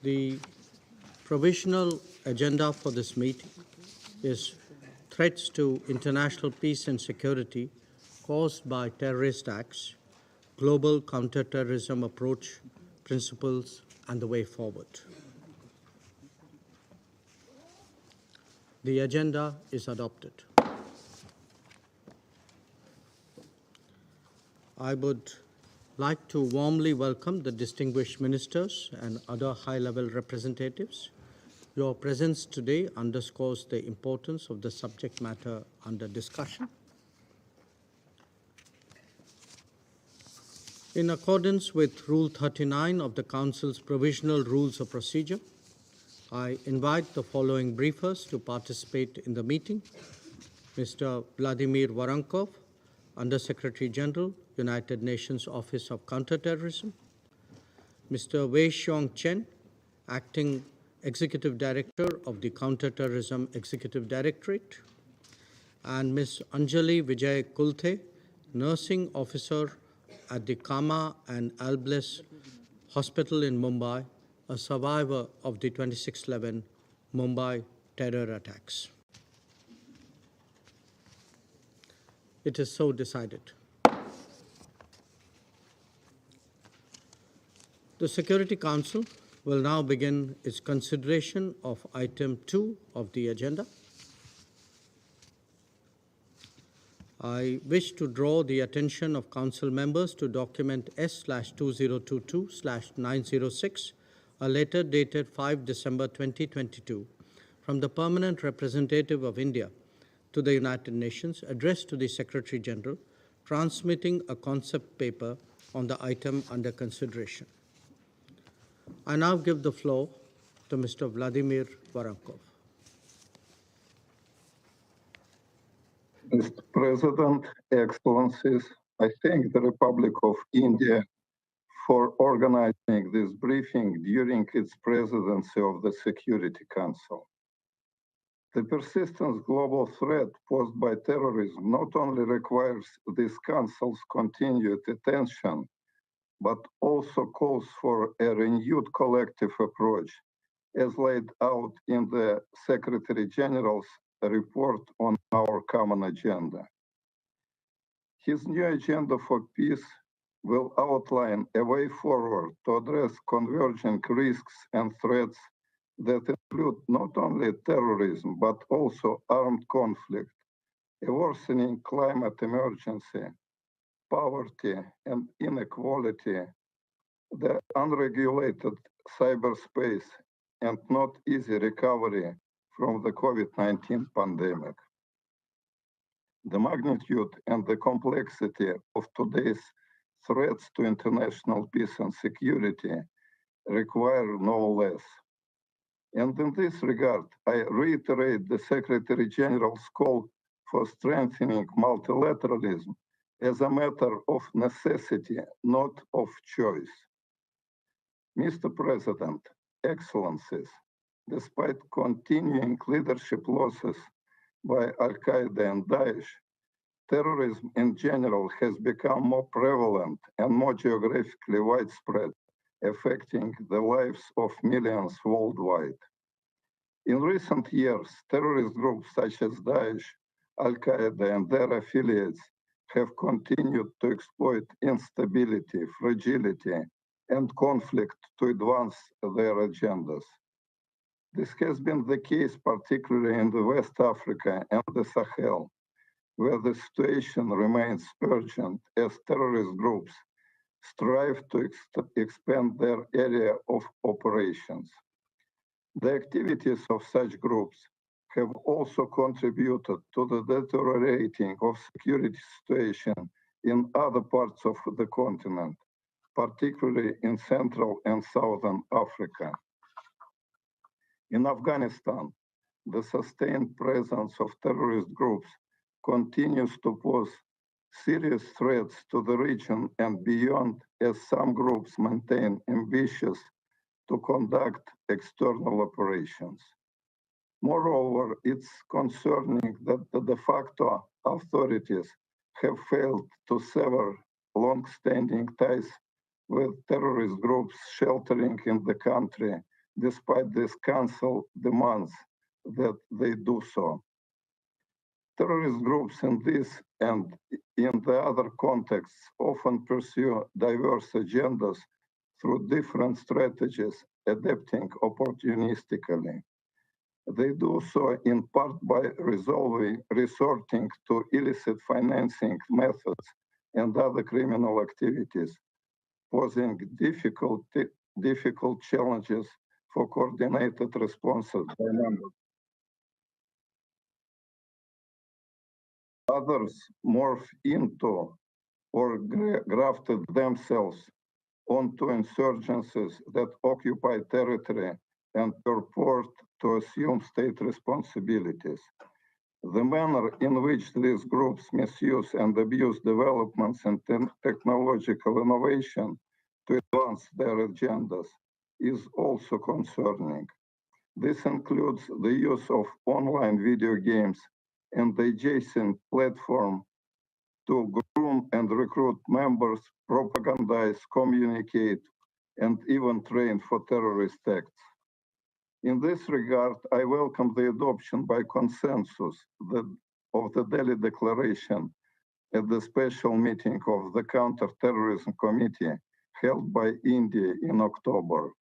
The provisional agenda for this meeting is threats to international peace and security caused by terrorist acts, global counterterrorism approach, principles, and the way forward. The agenda is adopted. I would like to warmly welcome the distinguished ministers and other high-level representatives. Your presence today underscores the importance of the subject matter under discussion. In accordance with Rule 39 of the Council's Provisional Rules of Procedure, I invite the following briefers to participate in the meeting. Mr. Vladimir Voronkov, Under-Secretary General, United Nations Office of Counterterrorism. Mr. Wei Xiong Chen, Acting Executive Director of the Counterterrorism Executive Directorate. And Ms. Anjali Vijay Kulthe, Nursing Officer at the Kama and Albles Hospital in Mumbai, a survivor of the 26/11 Mumbai terror attacks. It is so decided. The Security Council will now begin its consideration of item 2 of the agenda. I wish to draw the attention of Council members to document S/2022/906, a letter dated 5 December 2022 from the Permanent Representative of India to the United Nations, addressed to the Secretary General, transmitting a concept paper on the item under consideration. I now give the floor to Mr. Vladimir Voronkov. Mr. President, Excellencies, I thank the Republic of India for organizing this briefing during its presidency of the Security Council. The persistent global threat posed by terrorism not only requires this Council's continued attention, but also calls for a renewed collective approach, as laid out in the Secretary General's report on our common agenda. His new agenda for peace will outline a way forward to address converging risks and threats that include not only terrorism, but also armed conflict, a worsening climate emergency, poverty and inequality, the unregulated cyberspace, and not easy recovery from the COVID-19 pandemic. The magnitude and the complexity of today's threats to international peace and security require no less. And in this regard, I reiterate the Secretary General's call for strengthening multilateralism as a matter of necessity, not of choice. Mr. President, Excellencies, despite continuing leadership losses by Al-Qaeda and Daesh, terrorism in general has become more prevalent and more geographically widespread, affecting the lives of millions worldwide. In recent years, terrorist groups such as Daesh, Al-Qaeda, and their affiliates have continued to exploit instability, fragility, and conflict to advance their agendas. This has been the case particularly in the West Africa and the Sahel, where the situation remains urgent as terrorist groups strive to expand their area of operations. The activities of such groups have also contributed to the deteriorating of security situation in other parts of the continent, particularly in Central and Southern Africa. In Afghanistan, the sustained presence of terrorist groups continues to pose serious threats to the region and beyond, as some groups maintain ambitions to conduct external operations. Moreover, it's concerning that the de facto authorities have failed to sever long-standing ties with terrorist groups sheltering in the country despite this Council demands that they do so. Terrorist groups in this and in the other contexts often pursue diverse agendas through different strategies, adapting opportunistically. They do so in part by resorting to illicit financing methods and other criminal activities, posing difficult challenges for coordinated responses by members. Others morph into or grafted themselves onto insurgencies that occupy territory and purport to assume state responsibilities. The manner in which these groups misuse and abuse developments in technological innovation to advance their agendas is also concerning. This includes the use of online video games and the adjacent platform to groom and recruit members, propagandize, communicate, and even train for terrorist acts. In this regard, I welcome the adoption by consensus of the Delhi Declaration at the special meeting of the Counter-Terrorism Committee held by India in October.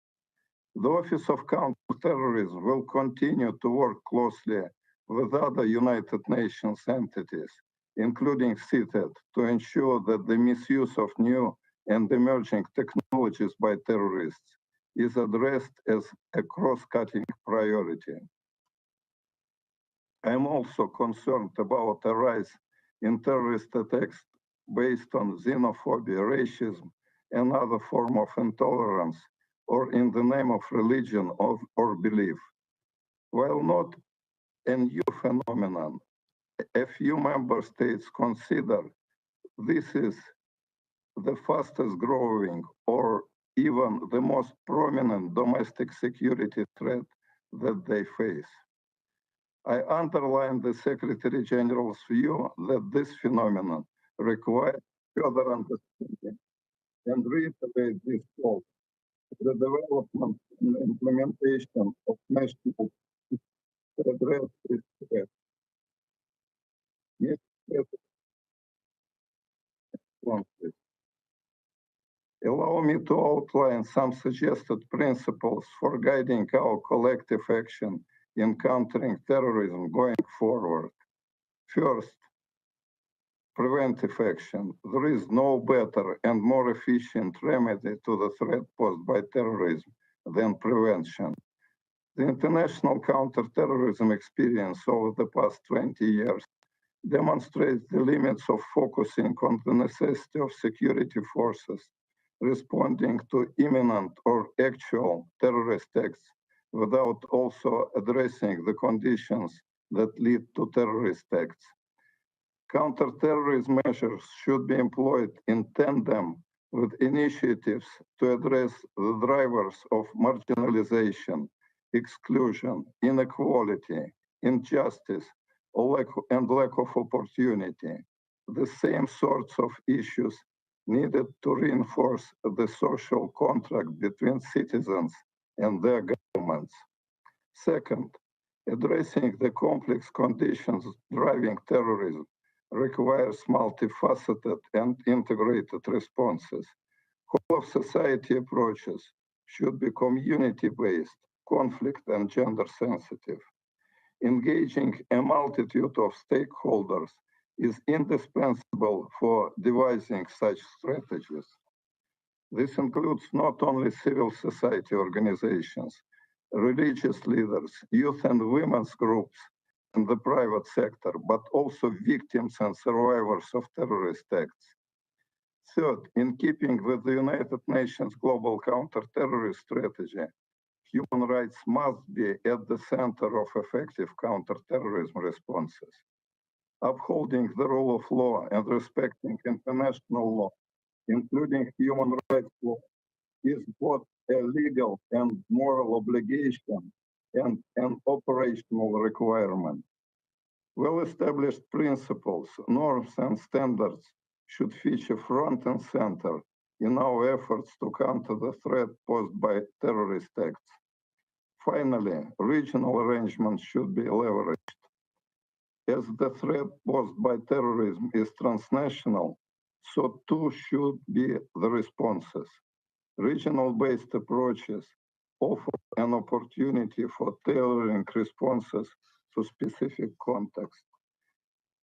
The Office of Counterterrorism will continue to work closely with other United Nations entities, including CITED, to ensure that the misuse of new and emerging technologies by terrorists is addressed as a cross-cutting priority. I am also concerned about a rise in terrorist attacks based on xenophobia, racism, and other forms of intolerance, or in the name of religion or belief. While not a new phenomenon, a few member states consider this is the fastest growing or even the most prominent domestic security threat that they face. I underline the Secretary General's view that this phenomenon requires further understanding and reiterate this call to the development and implementation of national to address this threat. Mr. President, allow me to outline some suggested principles for guiding our collective action in countering terrorism going forward. First, preventive action. There is no better and more efficient remedy to the threat posed by terrorism than prevention. The international counterterrorism experience over the past 20 years demonstrates the limits of focusing on the necessity of security forces responding to imminent or actual terrorist acts without also addressing the conditions that lead to terrorist acts. Counterterrorism measures should be employed in tandem with initiatives to address the drivers of marginalization, exclusion, inequality, injustice, and lack of opportunity, the same sorts of issues needed to reinforce the social contract between citizens and their governments. Second, addressing the complex conditions driving terrorism requires multifaceted and integrated responses. Whole of society approaches should be community-based, conflict and gender sensitive. Engaging a multitude of stakeholders is indispensable for devising such strategies. This includes not only civil society organizations, religious leaders, youth and women's groups, and the private sector, but also victims and survivors of terrorist acts. Third, in keeping with the United Nations Global Counterterrorist Strategy, human rights must be at the center of effective counterterrorism responses. Upholding the rule of law and respecting international law, including human rights law, is both a legal and moral obligation and an operational requirement. Well-established principles, norms, and standards should feature front and center in our efforts to counter the threat posed by terrorist acts. Finally, regional arrangements should be leveraged. As the threat posed by terrorism is transnational, so too should be the responses. Regional-based approaches offer an opportunity for tailoring responses to specific contexts.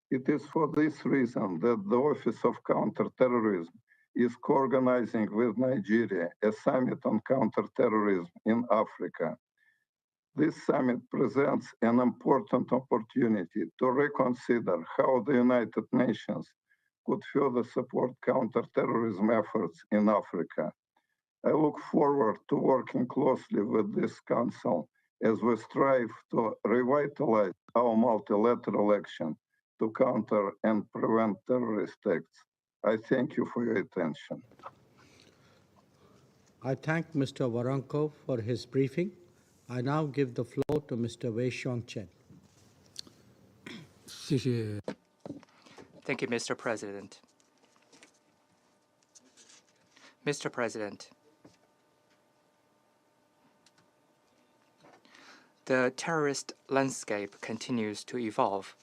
It is for this reason that the Office of Counterterrorism is co-organizing with Nigeria a summit on counterterrorism in Africa. This summit presents an important opportunity to reconsider how the United Nations could further support counterterrorism efforts in Africa. I look forward to working closely with this Council as we strive to revitalize our multilateral action to counter and prevent terrorist acts. I thank you for your attention. I thank Mr. Voronkov for his briefing. I now give the floor to Mr. Jaishankar. 谢谢。 Thank you, Mr. President. Mr. President, the terrorist landscape continues to evolve.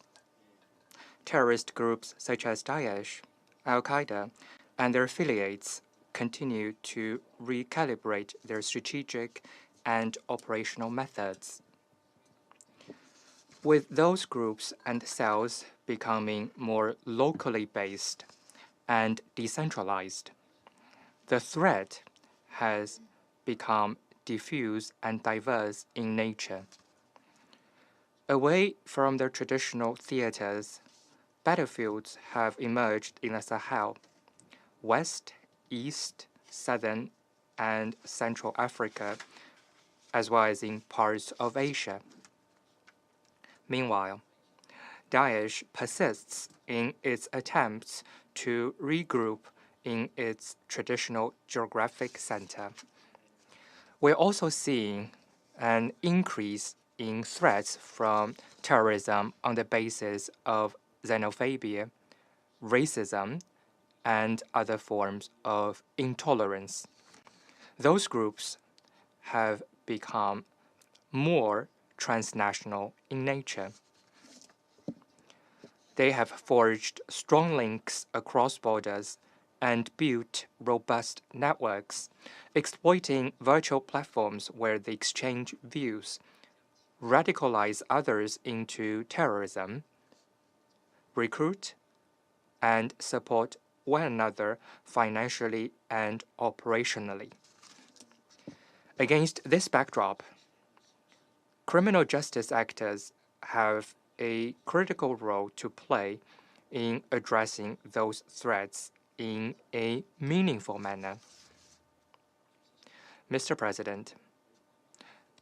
Terrorist groups such as Daesh, Al-Qaeda, and their affiliates continue to recalibrate their strategic and operational methods. With those groups and cells becoming more locally based and decentralized, the threat has become diffuse and diverse in nature. Away from their traditional theaters, battlefields have emerged in the Sahel, West, East, Southern, and Central Africa, as well as in parts of Asia. Meanwhile, Daesh persists in its attempts to regroup in its traditional geographic center. We're also seeing an increase in threats from terrorism on the basis of xenophobia, racism, and other forms of intolerance. Those groups have become more transnational in nature. They have forged strong links across borders and built robust networks, exploiting virtual platforms where they exchange views, radicalize others into terrorism, recruit, and support one another financially and operationally. Against this backdrop, criminal justice actors have a critical role to play in addressing those threats in a meaningful manner. Mr. President,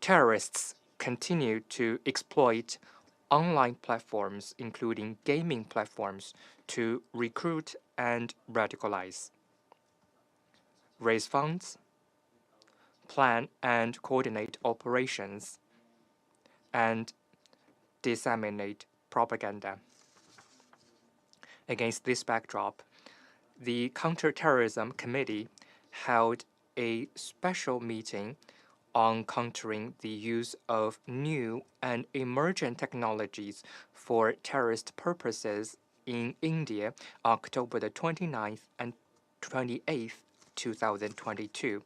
terrorists continue to exploit online platforms, including gaming platforms, to recruit and radicalize, raise funds, plan and coordinate operations, and disseminate propaganda. Against this backdrop, the Counterterrorism Committee held a special meeting on countering the use of new and emerging technologies for terrorist purposes in India, October the 29th and 28th, 2022.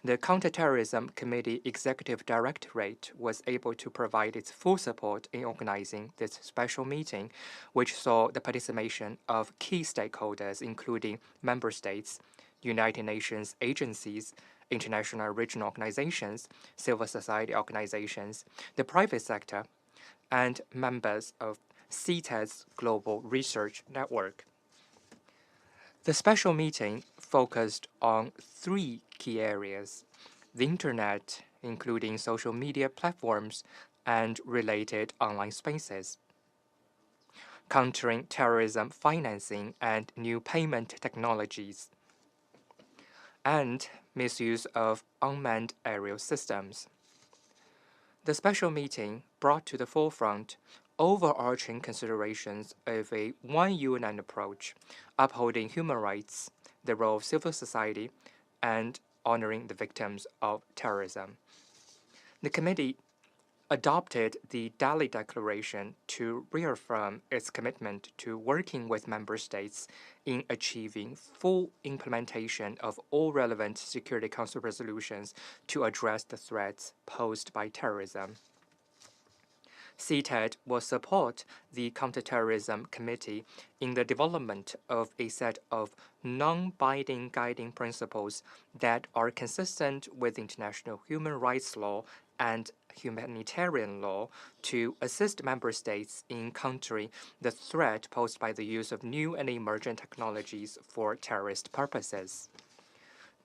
The Counterterrorism Committee Executive Directorate was able to provide its full support in organizing this special meeting, which saw the participation of key stakeholders, including member states, United Nations agencies, international and regional organizations, civil society organizations, the private sector, and members of CTED's Global Research Network. The special meeting focused on three key areas: the Internet, including social media platforms and related online spaces, countering terrorism financing and new payment technologies, and misuse of unmanned aerial systems. The special meeting brought to the forefront overarching considerations of a one UN approach, upholding human rights, the role of civil society, and honoring the victims of terrorism. The committee adopted the Delhi Declaration to reaffirm its commitment to working with member states in achieving full implementation of all relevant Security Council resolutions to address the threats posed by terrorism. CTED will support the Counterterrorism Committee in the development of a set of non-binding guiding principles that are consistent with international human rights law and humanitarian law to assist member states in countering the threat posed by the use of new and emerging technologies for terrorist purposes.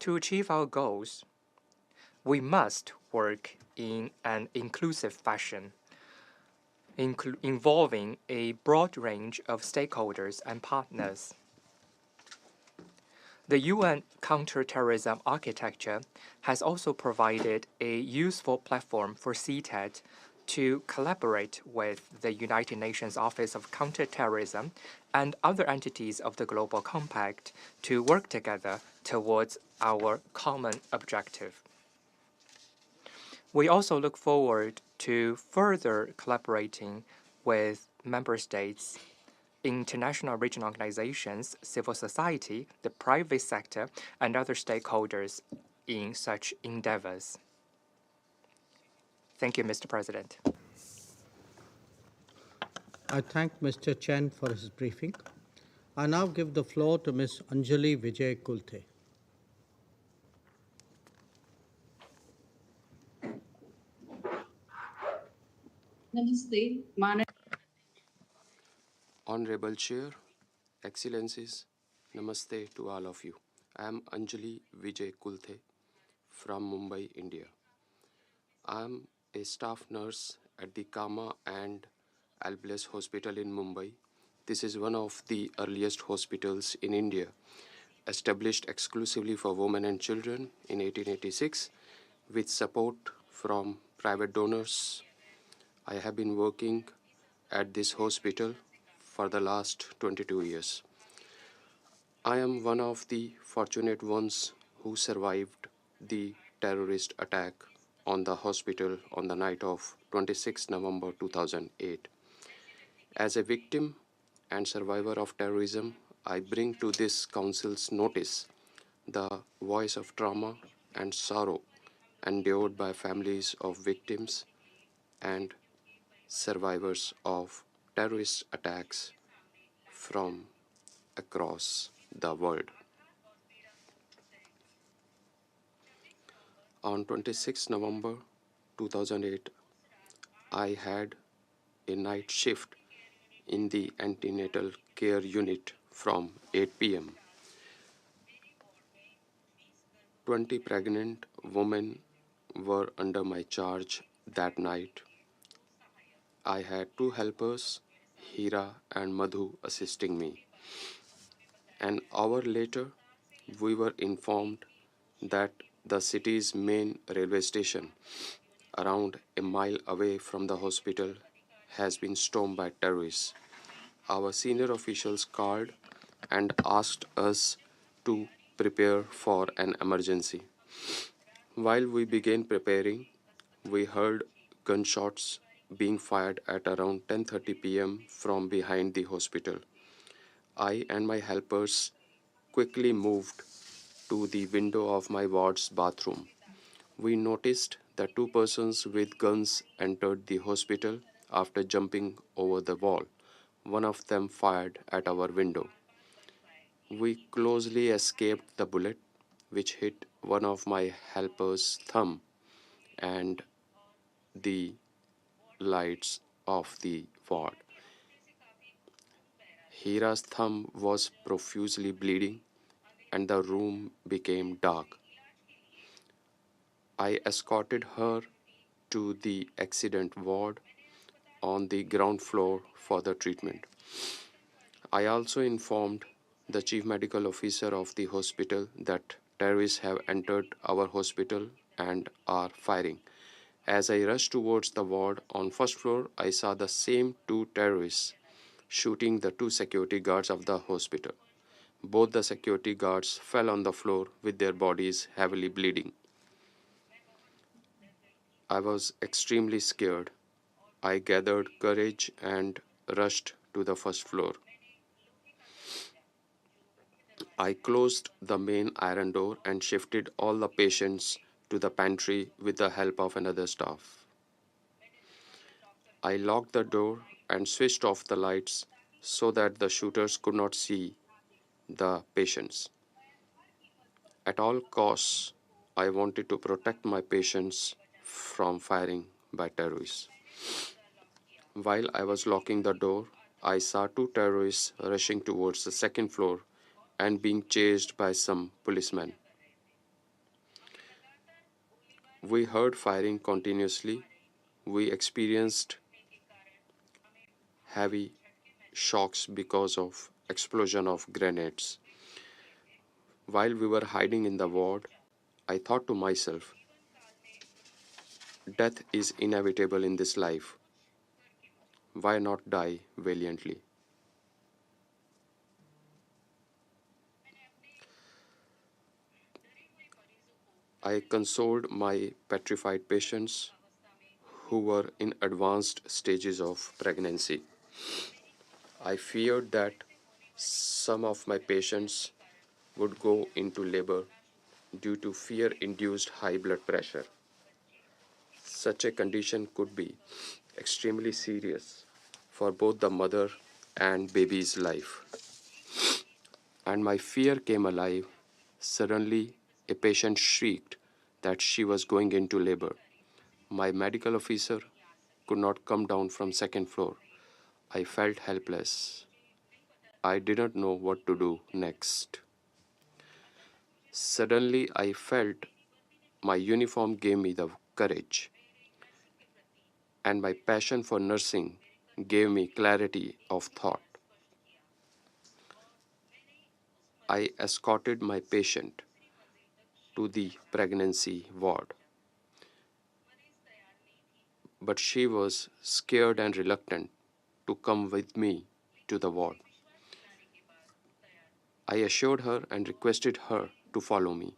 To achieve our goals, we must work in an inclusive fashion, involving a broad range of stakeholders and partners. The UN counterterrorism architecture has also provided a useful platform for CTED to collaborate with the United Nations Office of Counterterrorism and other entities of the Global Compact to work together towards our common objective. We also look forward to further collaborating with member states, international regional organizations, civil society, the private sector, and other stakeholders in such endeavors. Thank you, Mr. President. I thank Mr. Chen for his briefing. I now give the floor to Ms. Anjali Vijay Kulthe. Namaste, Honorable Chair, Excellencies, Namaste to all of you. I am Anjali Vijay Kulthe from Mumbai, India. I am a staff nurse at the Kama and Albles Hospital in Mumbai. This is one of the earliest hospitals in India, established exclusively for women and children in 1886 with support from private donors. I have been working at this hospital for the last 22 years. I am one of the fortunate ones who survived the terrorist attack on the hospital on the night of 26 November 2008. As a victim and survivor of terrorism, I bring to this council's notice the voice of trauma and sorrow endured by families of victims and survivors of terrorist attacks from across the world. On 26 November 2008, I had a night shift in the antenatal care unit from 8 p.m. 20 pregnant women were under my charge that night. I had two helpers, Hira and Madhu, assisting me. An hour later, we were informed that the city's main railway station, around a mile away from the hospital, has been stormed by terrorists. Our senior officials called and asked us to prepare for an emergency. While we began preparing, we heard gunshots being fired at around 10:30 p.m. from behind the hospital. I and my helpers quickly moved to the window of my ward's bathroom. We noticed that two persons with guns entered the hospital after jumping over the wall. One of them fired at our window. We closely escaped the bullet, which hit one of my helpers' thumb and the lights of the ward. Hira's thumb was profusely bleeding and the room became dark. I escorted her to the accident ward on the ground floor for the treatment. I also informed the chief medical officer of the hospital that terrorists have entered our hospital and are firing. As I rushed towards the ward on first floor, I saw the same two terrorists shooting the two security guards of the hospital. Both the security guards fell on the floor with their bodies heavily bleeding. I was extremely scared I gathered courage and rushed to the first floor. I closed the main iron door and shifted all the patients to the pantry with the help of another staff. I locked the door and switched off the lights so that the shooters could not see the patients. At all costs, I wanted to protect my patients from firing by terrorists. While I was locking the door, I saw two terrorists rushing towards the second floor and being chased by some policemen. We heard firing continuously. We experienced heavy shocks because of explosion of grenades. While we were hiding in the ward, I thought to myself, death is inevitable in this life. Why not die valiantly? I consoled my petrified patients who were in advanced stages of pregnancy. I feared that some of my patients would go into labor due to fear induced high blood pressure. Such a condition could be extremely serious for both the mother and baby's life. And my fear came alive. Suddenly, a patient shrieked that she was going into labor. My medical officer could not come down from second floor. I felt helpless. I didn't know what to do next. Suddenly, I felt my uniform gave me the courage, and my passion for nursing gave me clarity of thought. I escorted my patient to the pregnancy ward, but she was scared and reluctant to come with me to the ward. I assured her and requested her to follow me.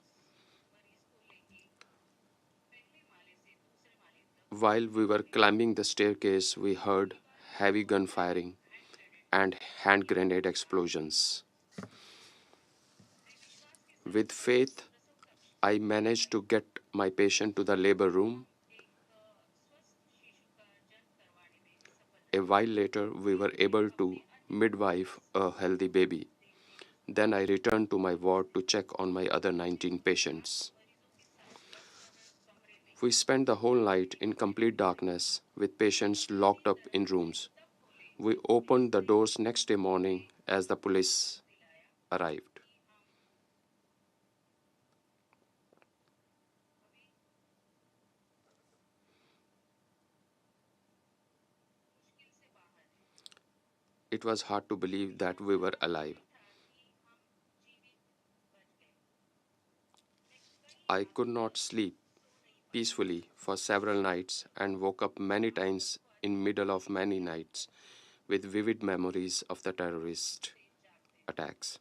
While we were climbing the staircase, we heard heavy gun firing and hand grenade explosions. With faith, I managed to get my patient to the labor room. A while later, we were able to midwife a healthy baby. Then I returned to my ward to check on my other 19 patients. We spent the whole night in complete darkness with patients locked up in rooms. We opened the doors next day morning as the police arrived. It was hard to believe that we were alive. I could not sleep peacefully for several nights and woke up many times in middle of many nights with vivid memories of the terrorist attacks.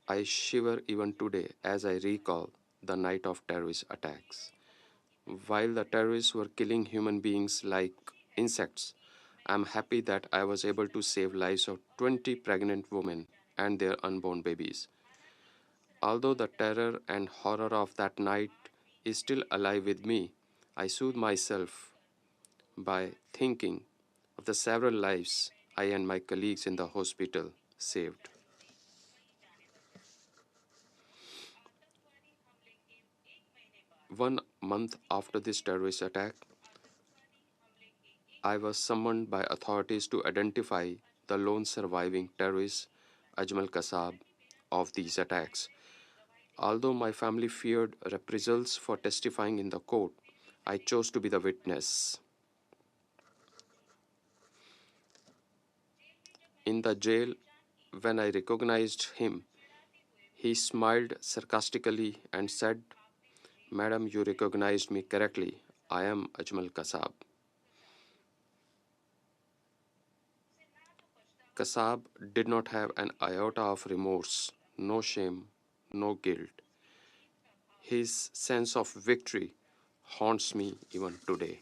I shiver even today as I recall the night of terrorist attacks. While the terrorists were killing human beings like insects, I am happy that I was able to save lives of 20 pregnant women and their unborn babies. Although the terror and horror of that night is still alive with me, I soothe myself by thinking of the several lives I and my colleagues in the hospital saved. One month after this terrorist attack, I was summoned by authorities to identify the lone surviving terrorist, Ajmal Kasab, of these attacks. Although my family feared reprisals for testifying in the court, I chose to be the witness. In the jail, when I recognized him, he smiled sarcastically and said, "Madam, you recognized me correctly. I am Ajmal Kasab." Kasab did not have an iota of remorse, no shame, no guilt. His sense of victory haunts me even today.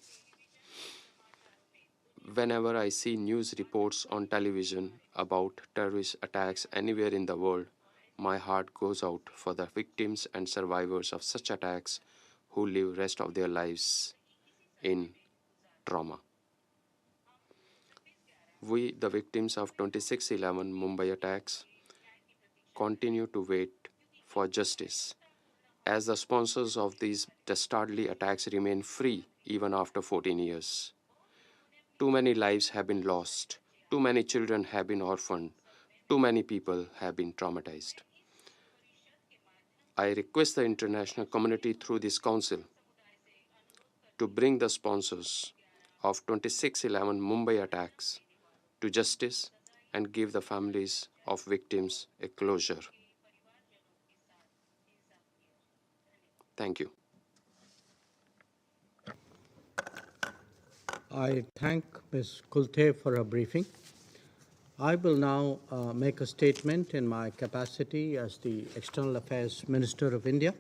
Whenever I see news reports on television about terrorist attacks anywhere in the world, my heart goes out for the victims and survivors of such attacks who live rest of their lives in trauma. We, the victims of 26/11 Mumbai attacks, continue to wait for justice, as the sponsors of these dastardly attacks remain free even after 14 years. Too many lives have been lost, too many children have been orphaned, too many people have been traumatized. I request the international community through this council to bring the sponsors of 26/11 Mumbai attacks to justice and give the families of victims a closure. Thank you. I thank Ms. Kulte for her briefing. I will now make a statement in my capacity as the External Affairs Minister of India.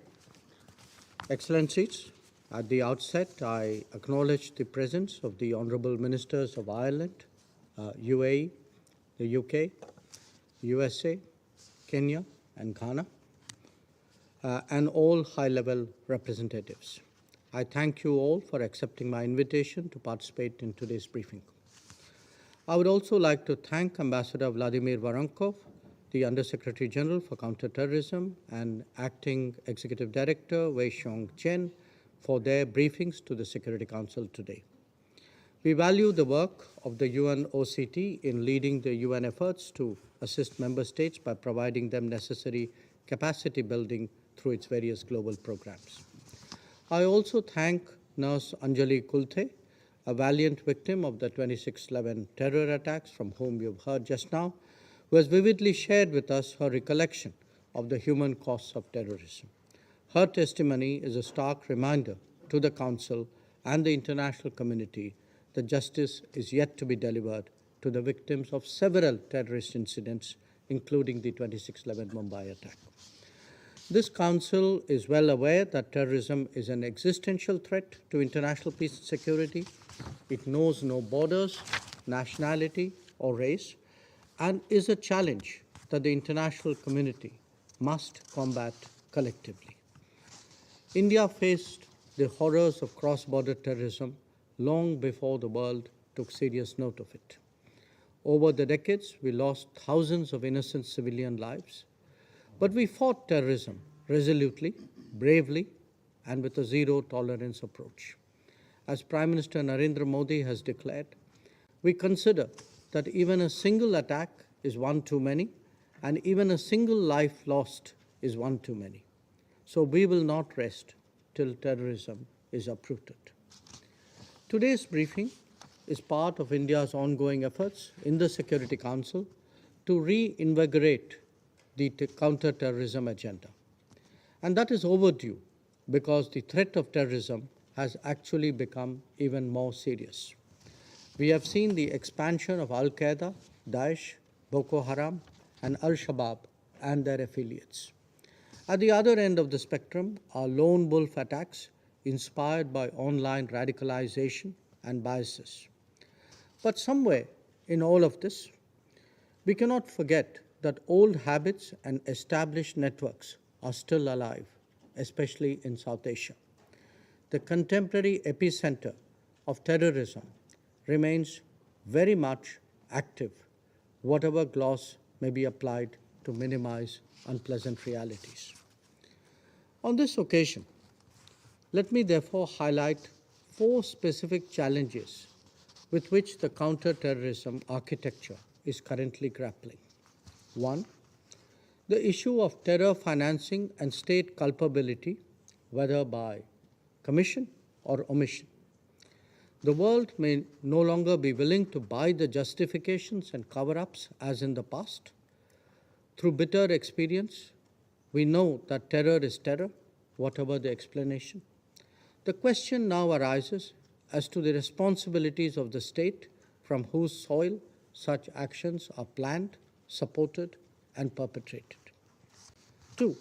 Excellencies, at the outset, I acknowledge the presence of the Honourable Ministers of Ireland, UAE, the UK, USA, Kenya, and Ghana, and all high-level representatives. I thank you all for accepting my invitation to participate in today's briefing. I would also like to thank Ambassador Vladimir Voronkov, the Undersecretary General for Counterterrorism, and Acting Executive Director Wei Xiong Chen for their briefings to the Security Council today. We value the work of the UNOCT in leading the UN efforts to assist member states by providing them necessary capacity building through its various global programs. I also thank Nurse Anjali Kulte, a valiant victim of the 26/11 terror attacks, from whom you've heard just now, who has vividly shared with us her recollection of the human costs of terrorism. Her testimony is a stark reminder to the Council and the international community that justice is yet to be delivered to the victims of several terrorist incidents, including the 26/11 Mumbai attack. This Council is well aware that terrorism is an existential threat to international peace and security. It knows no borders, nationality, or race, and is a challenge that the international community must combat collectively. India faced the horrors of cross-border terrorism long before the world took serious note of it. Over the decades, we lost thousands of innocent civilian lives, but we fought terrorism resolutely, bravely, and with a zero-tolerance approach. As Prime Minister Narendra Modi has declared, we consider that even a single attack is one too many, and even a single life lost is one too many. So we will not rest till terrorism is uprooted. Today's briefing is part of India's ongoing efforts in the Security Council to reinvigorate the counter-terrorism agenda. And that is overdue because the threat of terrorism has actually become even more serious. We have seen the expansion of Al-Qaeda, Daesh, Boko Haram, and Al-Shabaab and their affiliates. At the other end of the spectrum are lone wolf attacks inspired by online radicalization and biases. But somewhere in all of this, we cannot forget that old habits and established networks are still alive, especially in South Asia. The contemporary epicenter of terrorism remains very much active, whatever gloss may be applied to minimize unpleasant realities. On this occasion, let me therefore highlight 4 specific challenges with which the counter-terrorism architecture is currently grappling. 1. The issue of terror financing and state culpability, whether by commission or omission. The world may no longer be willing to buy the justifications and cover-ups as in the past. Through bitter experience, we know that terror is terror, whatever the explanation. The question now arises as to the responsibilities of the state from whose soil such actions are planned, supported, and perpetrated. 2.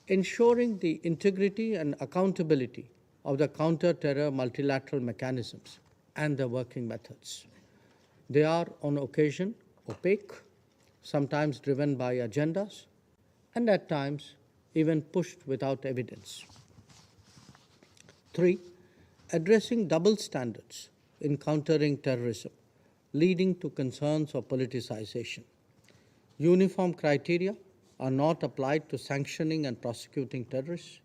ensuring the integrity and accountability of the counter-terror multilateral mechanisms and their working methods. They are on occasion opaque, sometimes driven by agendas, and at times even pushed without evidence. 3. Addressing double standards in countering terrorism, leading to concerns of politicization. Uniform criteria are not applied to sanctioning and prosecuting terrorists.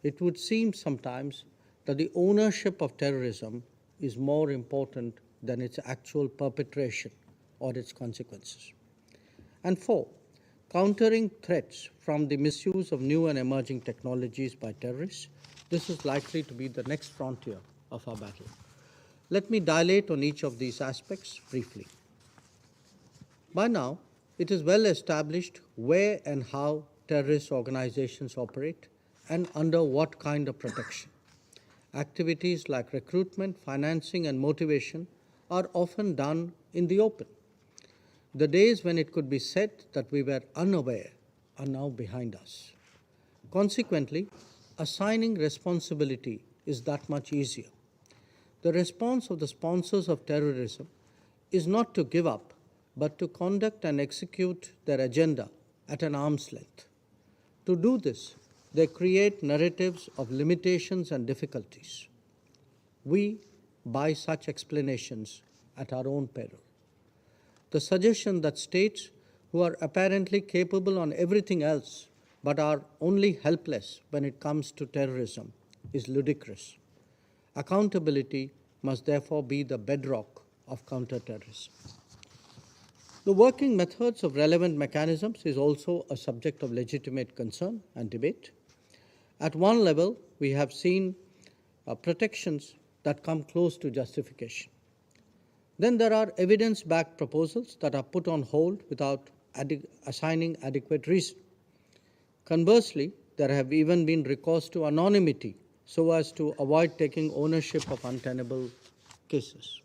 It would seem sometimes that the ownership of terrorism is more important than its actual perpetration or its consequences. And 4, countering threats from the misuse of new and emerging technologies by terrorists. This is likely to be the next frontier of our battle. Let me dilate on each of these aspects briefly. By now, it is well established where and how terrorist organizations operate and under what kind of protection. Activities like recruitment, financing, and motivation are often done in the open. The days when it could be said that we were unaware are now behind us. Consequently, assigning responsibility is that much easier. The response of the sponsors of terrorism is not to give up, but to conduct and execute their agenda at an arm's length. To do this, they create narratives of limitations and difficulties. We buy such explanations at our own peril. The suggestion that states who are apparently capable on everything else but are only helpless when it comes to terrorism is ludicrous. Accountability must therefore be the bedrock of counterterrorism. The working methods of relevant mechanisms is also a subject of legitimate concern and debate. At one level, we have seen protections that come close to justification. Then there are evidence-backed proposals that are put on hold without assigning adequate reason. Conversely, there have even been recourse to anonymity so as to avoid taking ownership of untenable cases.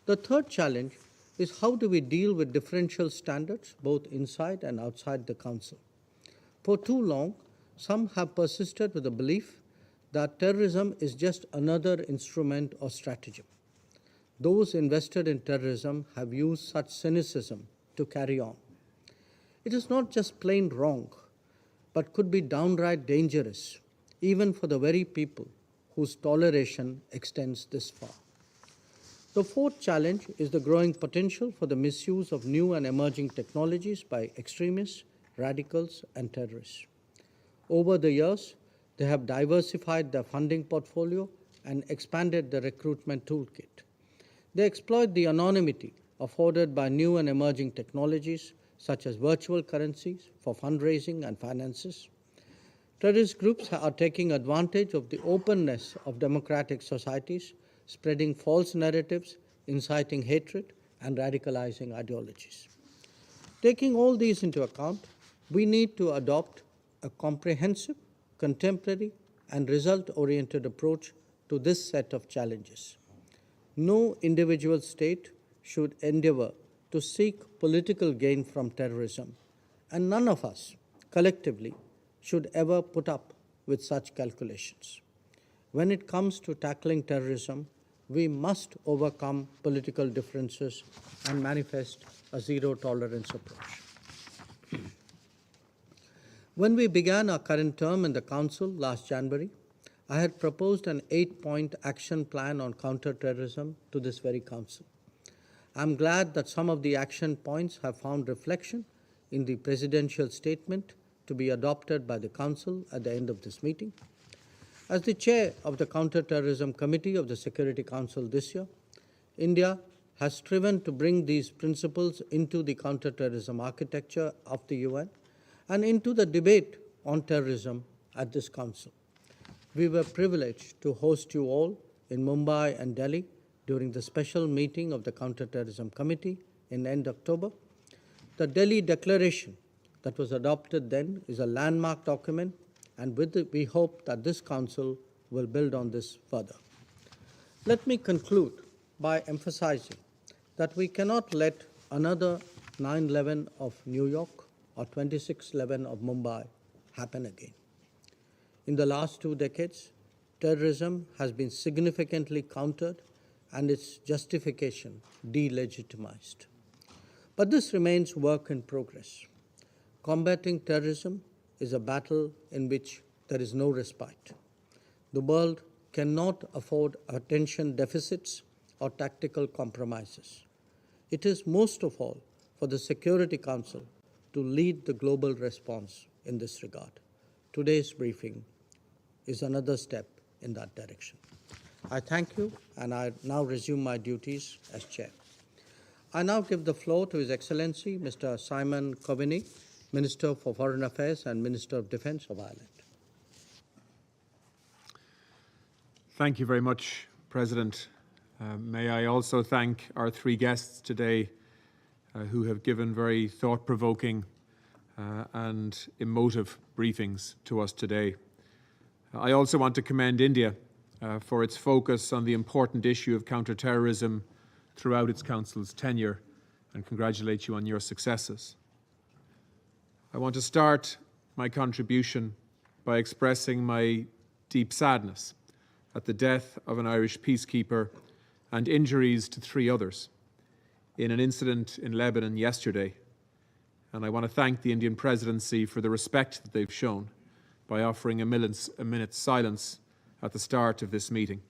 The third challenge is how do we deal with differential standards both inside and outside the Council. For too long, some have persisted with the belief that terrorism is just another instrument or stratagem. Those invested in terrorism have used such cynicism to carry on. It is not just plain wrong, but could be downright dangerous, even for the very people whose toleration extends this far. The fourth challenge is the growing potential for the misuse of new and emerging technologies by extremists, radicals, and terrorists. Over the years, they have diversified their funding portfolio and expanded the recruitment toolkit. They exploit the anonymity afforded by new and emerging technologies, such as virtual currencies, for fundraising and finances. Terrorist groups are taking advantage of the openness of democratic societies, spreading false narratives, inciting hatred, and radicalizing ideologies. Taking all these into account, we need to adopt a comprehensive, contemporary, and result-oriented approach to this set of challenges. No individual state should endeavor to seek political gain from terrorism, and none of us, collectively, should ever put up with such calculations. When it comes to tackling terrorism, we must overcome political differences and manifest a zero-tolerance approach. When we began our current term in the Council last January, I had proposed an 8-point action plan on counterterrorism to this very Council. I'm glad that some of the action points have found reflection in the presidential statement to be adopted by the Council at the end of this meeting. As the chair of the Counterterrorism Committee of the Security Council this year, India has striven to bring these principles into the counterterrorism architecture of the UN and into the debate on terrorism at this Council. We were privileged to host you all in Mumbai and Delhi during the special meeting of the Counterterrorism Committee in end October. The Delhi Declaration that was adopted then is a landmark document, and with it, we hope that this Council will build on this further. Let me conclude by emphasizing that we cannot let another 9/11 of New York or 26/11 of Mumbai happen again. In the last 2 decades, terrorism has been significantly countered and its justification delegitimized. But this remains work in progress. Combating terrorism is a battle in which there is no respite. The world cannot afford attention deficits or tactical compromises. It is most of all for the Security Council to lead the global response in this regard. Today's briefing is another step in that direction. I thank you, and I now resume my duties as chair. I now give the floor to His Excellency, Mr. Simon Coveney, Minister for Foreign Affairs and Minister of Defence of Ireland. Thank you very much, President. May I also thank our 3 guests today who have given very thought-provoking and emotive briefings to us today. I also want to commend India for its focus on the important issue of counter-terrorism throughout its Council's tenure and congratulate you on your successes. I want to start my contribution by expressing my deep sadness at the death of an Irish peacekeeper and injuries to 3 others in an incident in Lebanon yesterday. And I want to thank the Indian Presidency for the respect that they've shown by offering a minute's silence at the start of this meeting.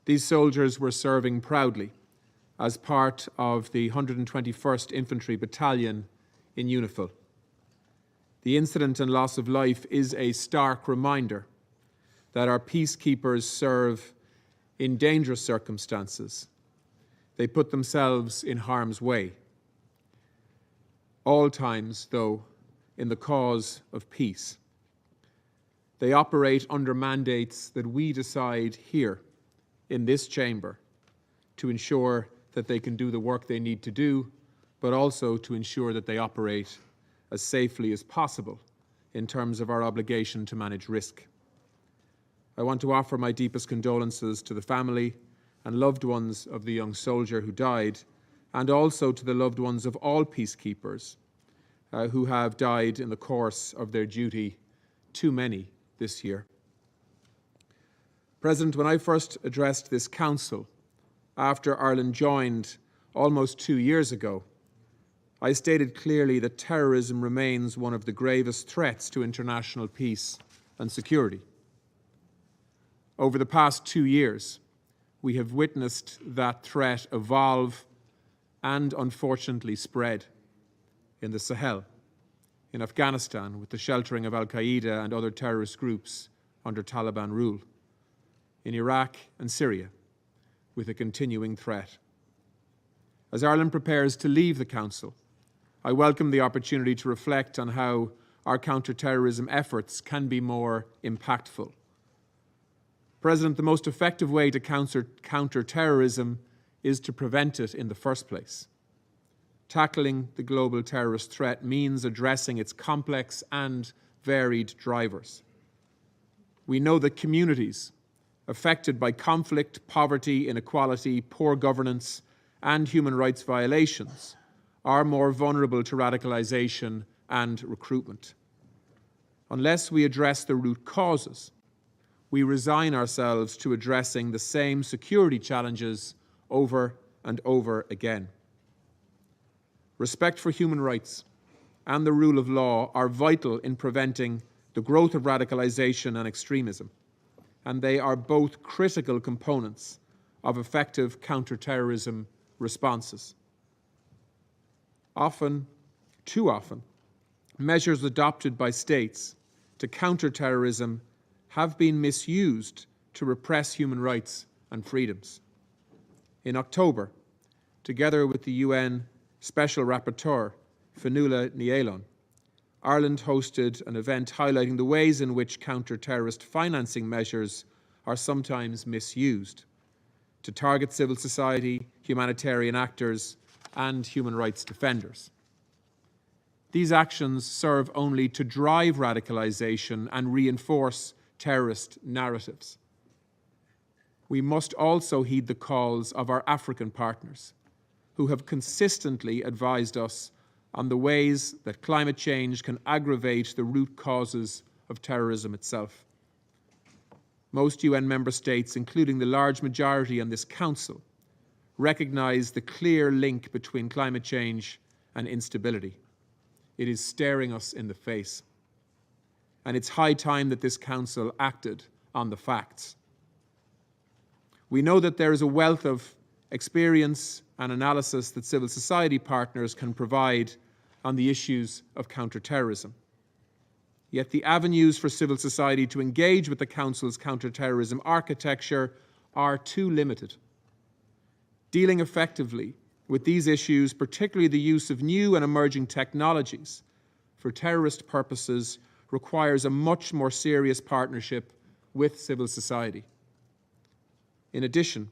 These soldiers were serving proudly as part of the 121st Infantry Battalion in UNIFIL. The incident and loss of life is a stark reminder that our peacekeepers serve in dangerous circumstances. They put themselves in harm's way. All times, though, in the cause of peace. They operate under mandates that we decide here in this chamber to ensure that they can do the work they need to do, but also to ensure that they operate as safely as possible in terms of our obligation to manage risk. I want to offer my deepest condolences to the family and loved ones of the young soldier who died, and also to the loved ones of all peacekeepers who have died in the course of their duty, too many this year. President, when I first addressed this Council after Ireland joined almost 2 years ago, I stated clearly that terrorism remains one of the gravest threats to international peace and security. Over the past 2 years, we have witnessed that threat evolve and unfortunately spread in the Sahel, in Afghanistan with the sheltering of Al-Qaeda and other terrorist groups under Taliban rule, in Iraq and Syria with a continuing threat. As Ireland prepares to leave the Council, I welcome the opportunity to reflect on how our counter-terrorism efforts can be more impactful. President, the most effective way to counter terrorism is to prevent it in the first place. Tackling the global terrorist threat means addressing its complex and varied drivers. We know that communities affected by conflict, poverty, inequality, poor governance, and human rights violations are more vulnerable to radicalization and recruitment. Unless we address the root causes, we resign ourselves to addressing the same security challenges over and over again. Respect for human rights and the rule of law are vital in preventing the growth of radicalization and extremism, and they are both critical components of effective counter-terrorism responses. Often, too often, measures adopted by states to counter terrorism have been misused to repress human rights and freedoms. In October, together with the UN Special Rapporteur, Fionnuala Ní Aoláin, Ireland hosted an event highlighting the ways in which counter-terrorist financing measures are sometimes misused to target civil society, humanitarian actors, and human rights defenders. These actions serve only to drive radicalization and reinforce terrorist narratives. We must also heed the calls of our African partners, who have consistently advised us on the ways that climate change can aggravate the root causes of terrorism itself. Most UN member states, including the large majority on this Council, recognize the clear link between climate change and instability. It is staring us in the face. And it's high time that this Council acted on the facts. We know that there is a wealth of experience and analysis that civil society partners can provide on the issues of counterterrorism. Yet the avenues for civil society to engage with the Council's counterterrorism architecture are too limited. Dealing effectively with these issues, particularly the use of new and emerging technologies for terrorist purposes, requires a much more serious partnership with civil society. In addition,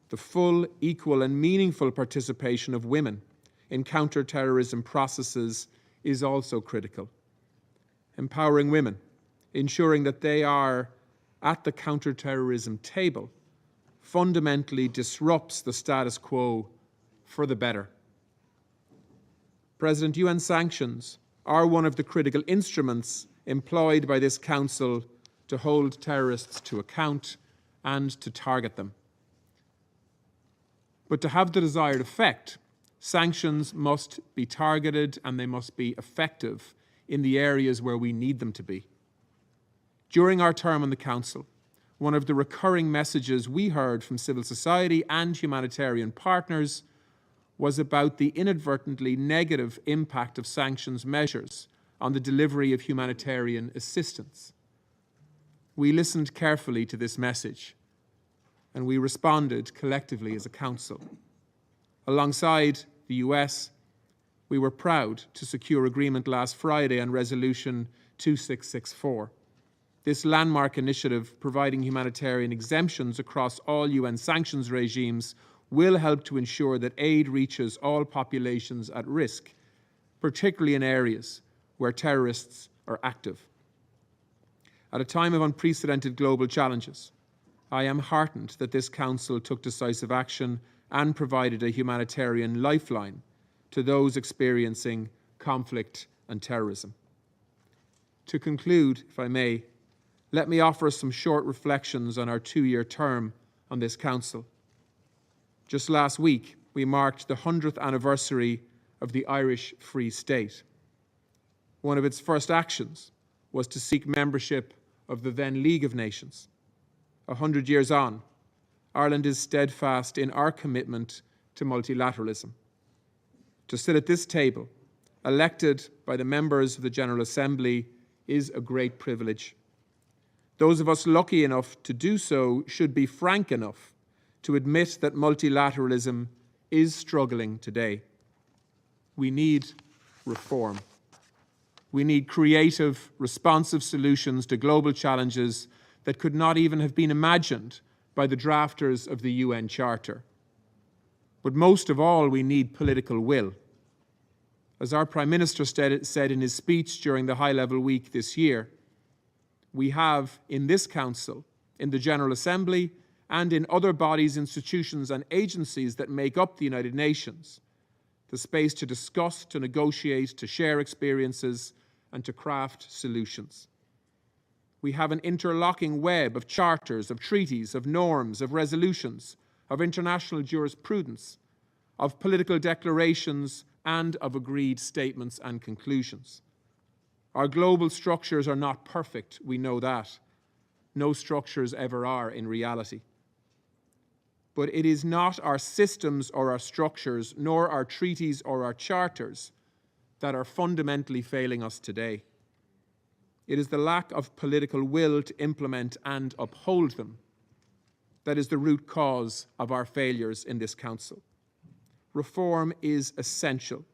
the full, equal and meaningful participation of women in counterterrorism processes is also critical. Empowering women, ensuring that they are at the counterterrorism table, fundamentally disrupts the status quo for the better. President, UN sanctions are one of the critical instruments employed by this Council to hold terrorists to account and to target them. But to have the desired effect, sanctions must be targeted and they must be effective in the areas where we need them to be. During our term on the Council, one of the recurring messages we heard from civil society and humanitarian partners was about the inadvertently negative impact of sanctions measures on the delivery of humanitarian assistance. We listened carefully to this message, and we responded collectively as a Council. Alongside the US, we were proud to secure agreement last Friday on Resolution 2664. This landmark initiative, providing humanitarian exemptions across all UN sanctions regimes, will help to ensure that aid reaches all populations at risk, particularly in areas where terrorists are active. At a time of unprecedented global challenges, I am heartened that this Council took decisive action and provided a humanitarian lifeline to those experiencing conflict and terrorism. To conclude, if I may, let me offer some short reflections on our 2-year term on this Council. Just last week, we marked the 100th anniversary of the Irish Free State. One of its first actions was to seek membership of the then League of Nations. 100 years on, Ireland is steadfast in our commitment to multilateralism. To sit at this table, elected by the members of the General Assembly, is a great privilege. Those of us lucky enough to do so should be frank enough to admit that multilateralism is struggling today. We need reform. We need creative, responsive solutions to global challenges that could not even have been imagined by the drafters of the UN Charter. But most of all, we need political will. As our Prime Minister said in his speech during the high-level week this year, we have in this Council, in the General Assembly, and in other bodies, institutions and agencies that make up the United Nations, the space to discuss, to negotiate, to share experiences, and to craft solutions. We have an interlocking web of charters, of treaties, of norms, of resolutions, of international jurisprudence, of political declarations, and of agreed statements and conclusions. Our global structures are not perfect, we know that. No structures ever are in reality. But it is not our systems or our structures, nor our treaties or our charters that are fundamentally failing us today. It is the lack of political will to implement and uphold them that is the root cause of our failures in this Council. Reform is essential,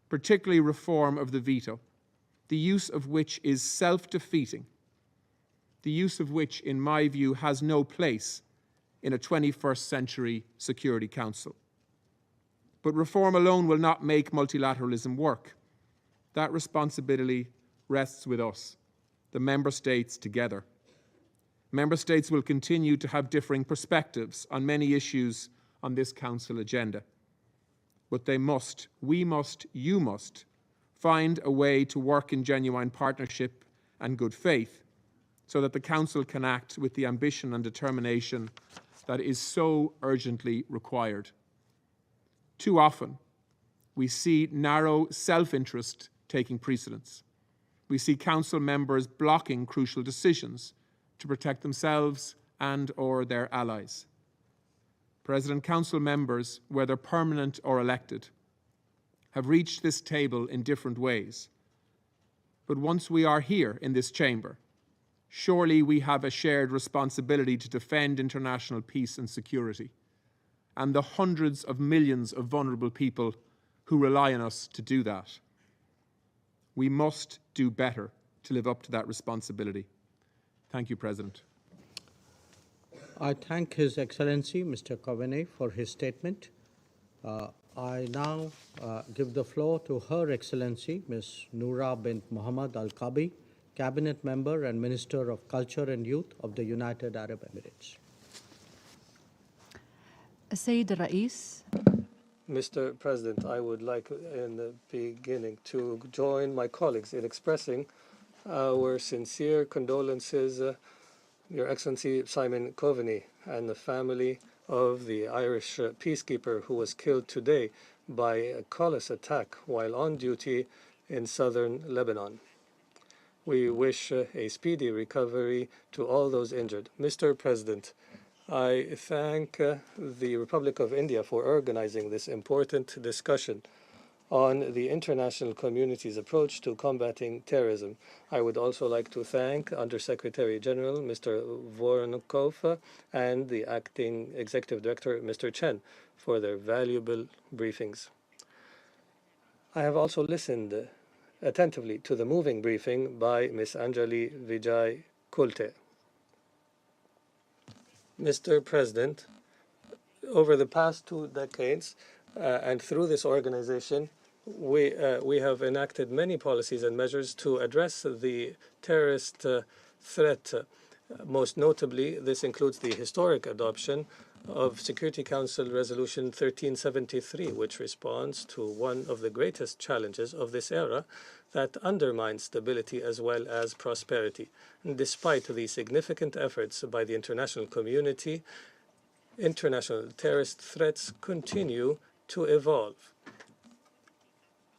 particularly reform of the veto, the use of which is self-defeating, the use of which, in my view, has no place in a 21st century Security Council. But reform alone will not make multilateralism work. That responsibility rests with us, the Member States together. Member States will continue to have differing perspectives on many issues on this Council agenda. But they must, we must, you must find a way to work in genuine partnership and good faith so that the Council can act with the ambition and determination that is so urgently required. Too often, we see narrow self-interest taking precedence. We see Council members blocking crucial decisions to protect themselves and/or their allies. President, Council members, whether permanent or elected, have reached this table in different ways. But once we are here in this chamber, surely we have a shared responsibility to defend international peace and security, and the hundreds of millions of vulnerable people who rely on us to do that. We must do better to live up to that responsibility. Thank you, President. I thank His Excellency, Mr. Coveney, for his statement. I now give the floor to Her Excellency, Ms. Noura bint Mohammed Al-Kabi, Cabinet Member and Minister of Culture and Youth of the United Arab Emirates. السيد الرئيس. Mr. President, I would like in the beginning to join my colleagues in expressing our sincere condolences, Your Excellency Simon Coveney, and the family of the Irish peacekeeper who was killed today by a callous attack while on duty in southern Lebanon. We wish a speedy recovery to all those injured. Mr. President, I thank the Republic of India for organizing this important discussion on the international community's approach to combating terrorism. I would also like to thank Undersecretary General Mr. Voronkov and the Acting Executive Director Mr. Chen for their valuable briefings. I have also listened attentively to the moving briefing by Ms. Anjali Vijay Kulte. Mr. President, over the past 2 decades and through this organization, we have enacted many policies and measures to address the terrorist threat. Most notably, this includes the historic adoption of Security Council Resolution 1373, which responds to one of the greatest challenges of this era that undermines stability as well as prosperity. And despite the significant efforts by the international community, international terrorist threats continue to evolve.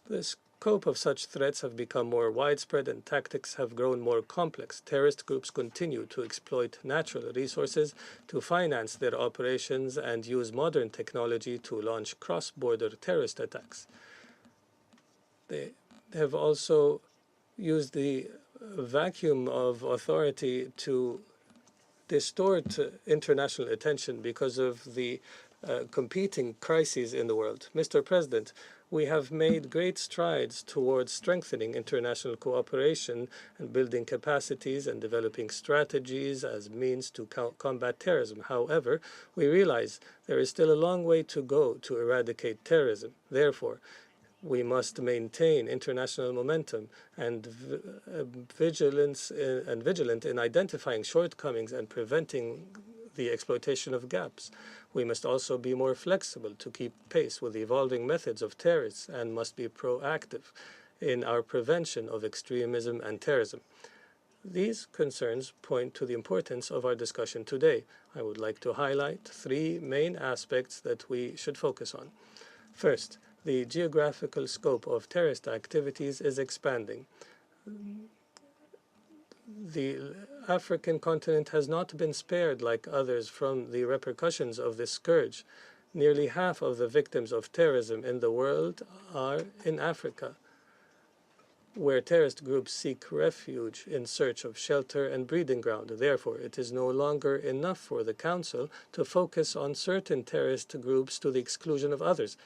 The scope of such threats have become more widespread and tactics have grown more complex. Terrorist groups continue to exploit natural resources to finance their operations and use modern technology to launch cross-border terrorist attacks. They have also used the vacuum of authority to distort international attention because of the competing crises in the world. Mr. President, we have made great strides towards strengthening international cooperation and building capacities and developing strategies as means to combat terrorism. However, we realize there is still a long way to go to eradicate terrorism. Therefore, we must maintain international momentum and vigilant in identifying shortcomings and preventing the exploitation of gaps. We must also be more flexible to keep pace with the evolving methods of terrorists and must be proactive in our prevention of extremism and terrorism. These concerns point to the importance of our discussion today. I would like to highlight 3 main aspects that we should focus on. First, the geographical scope of terrorist activities is expanding. The African continent has not been spared like others from the repercussions of this scourge. Nearly half of the victims of terrorism in the world are in Africa, where terrorist groups seek refuge in search of shelter and breeding ground. Therefore, it is no longer enough for the Council to focus on certain terrorist groups to the exclusion of others,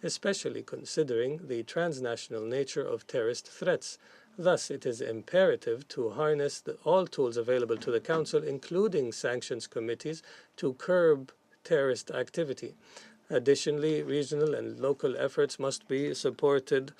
especially considering the transnational nature of terrorist threats. Thus, it is imperative to harness all tools available to the Council, including sanctions committees, to curb terrorist activity. Additionally, regional and local efforts must be supported,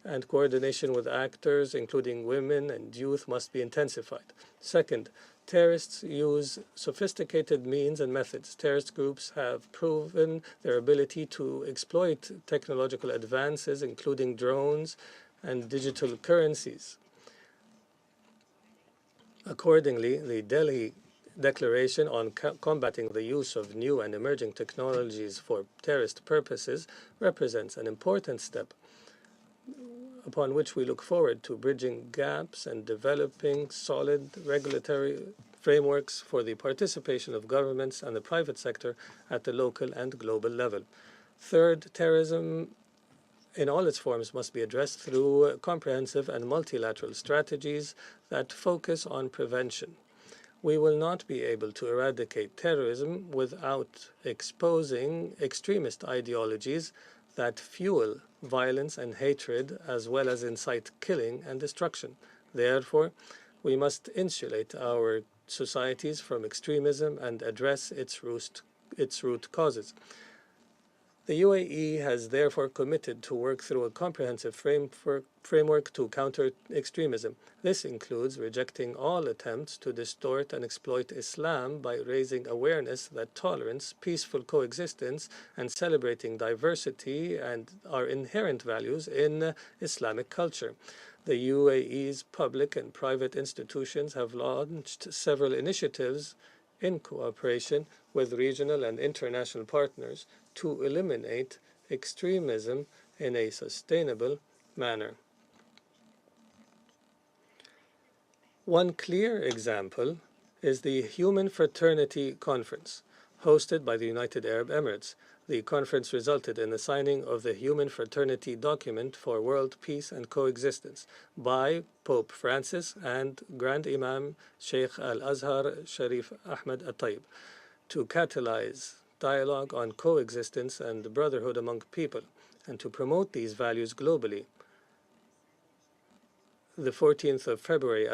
and coordination with actors, including women and youth, must be intensified. Second, terrorists use sophisticated means and methods. Terrorist groups have proven their ability to exploit technological advances, including drones and digital currencies. Accordingly, the Delhi Declaration on combating the use of new and emerging technologies for terrorist purposes represents an important step upon which we look forward to bridging gaps and developing solid regulatory frameworks for the participation of governments and the private sector at the local and global level. Third, terrorism in all its forms must be addressed through comprehensive and multilateral strategies that focus on prevention. We will not be able to eradicate terrorism without exposing extremist ideologies that fuel violence and hatred, as well as incite killing and destruction. Therefore, we must insulate our societies from extremism and address its root causes. The UAE has therefore committed to work through a comprehensive framework to counter extremism. This includes rejecting all attempts to distort and exploit Islam by raising awareness that tolerance, peaceful coexistence, and celebrating diversity are inherent values in Islamic culture. The UAE's public and private institutions have launched several initiatives in cooperation with regional and international partners to eliminate extremism in a sustainable manner. One clear example is the Human Fraternity Conference, hosted by the United Arab Emirates. The conference resulted in the signing of the Human Fraternity Document for World Peace and Coexistence by Pope Francis and Grand Imam Sheikh Al-Azhar Sharif Ahmed At-Tayyib to catalyze dialogue on coexistence and brotherhood among people, and to promote these values globally. The 14th of February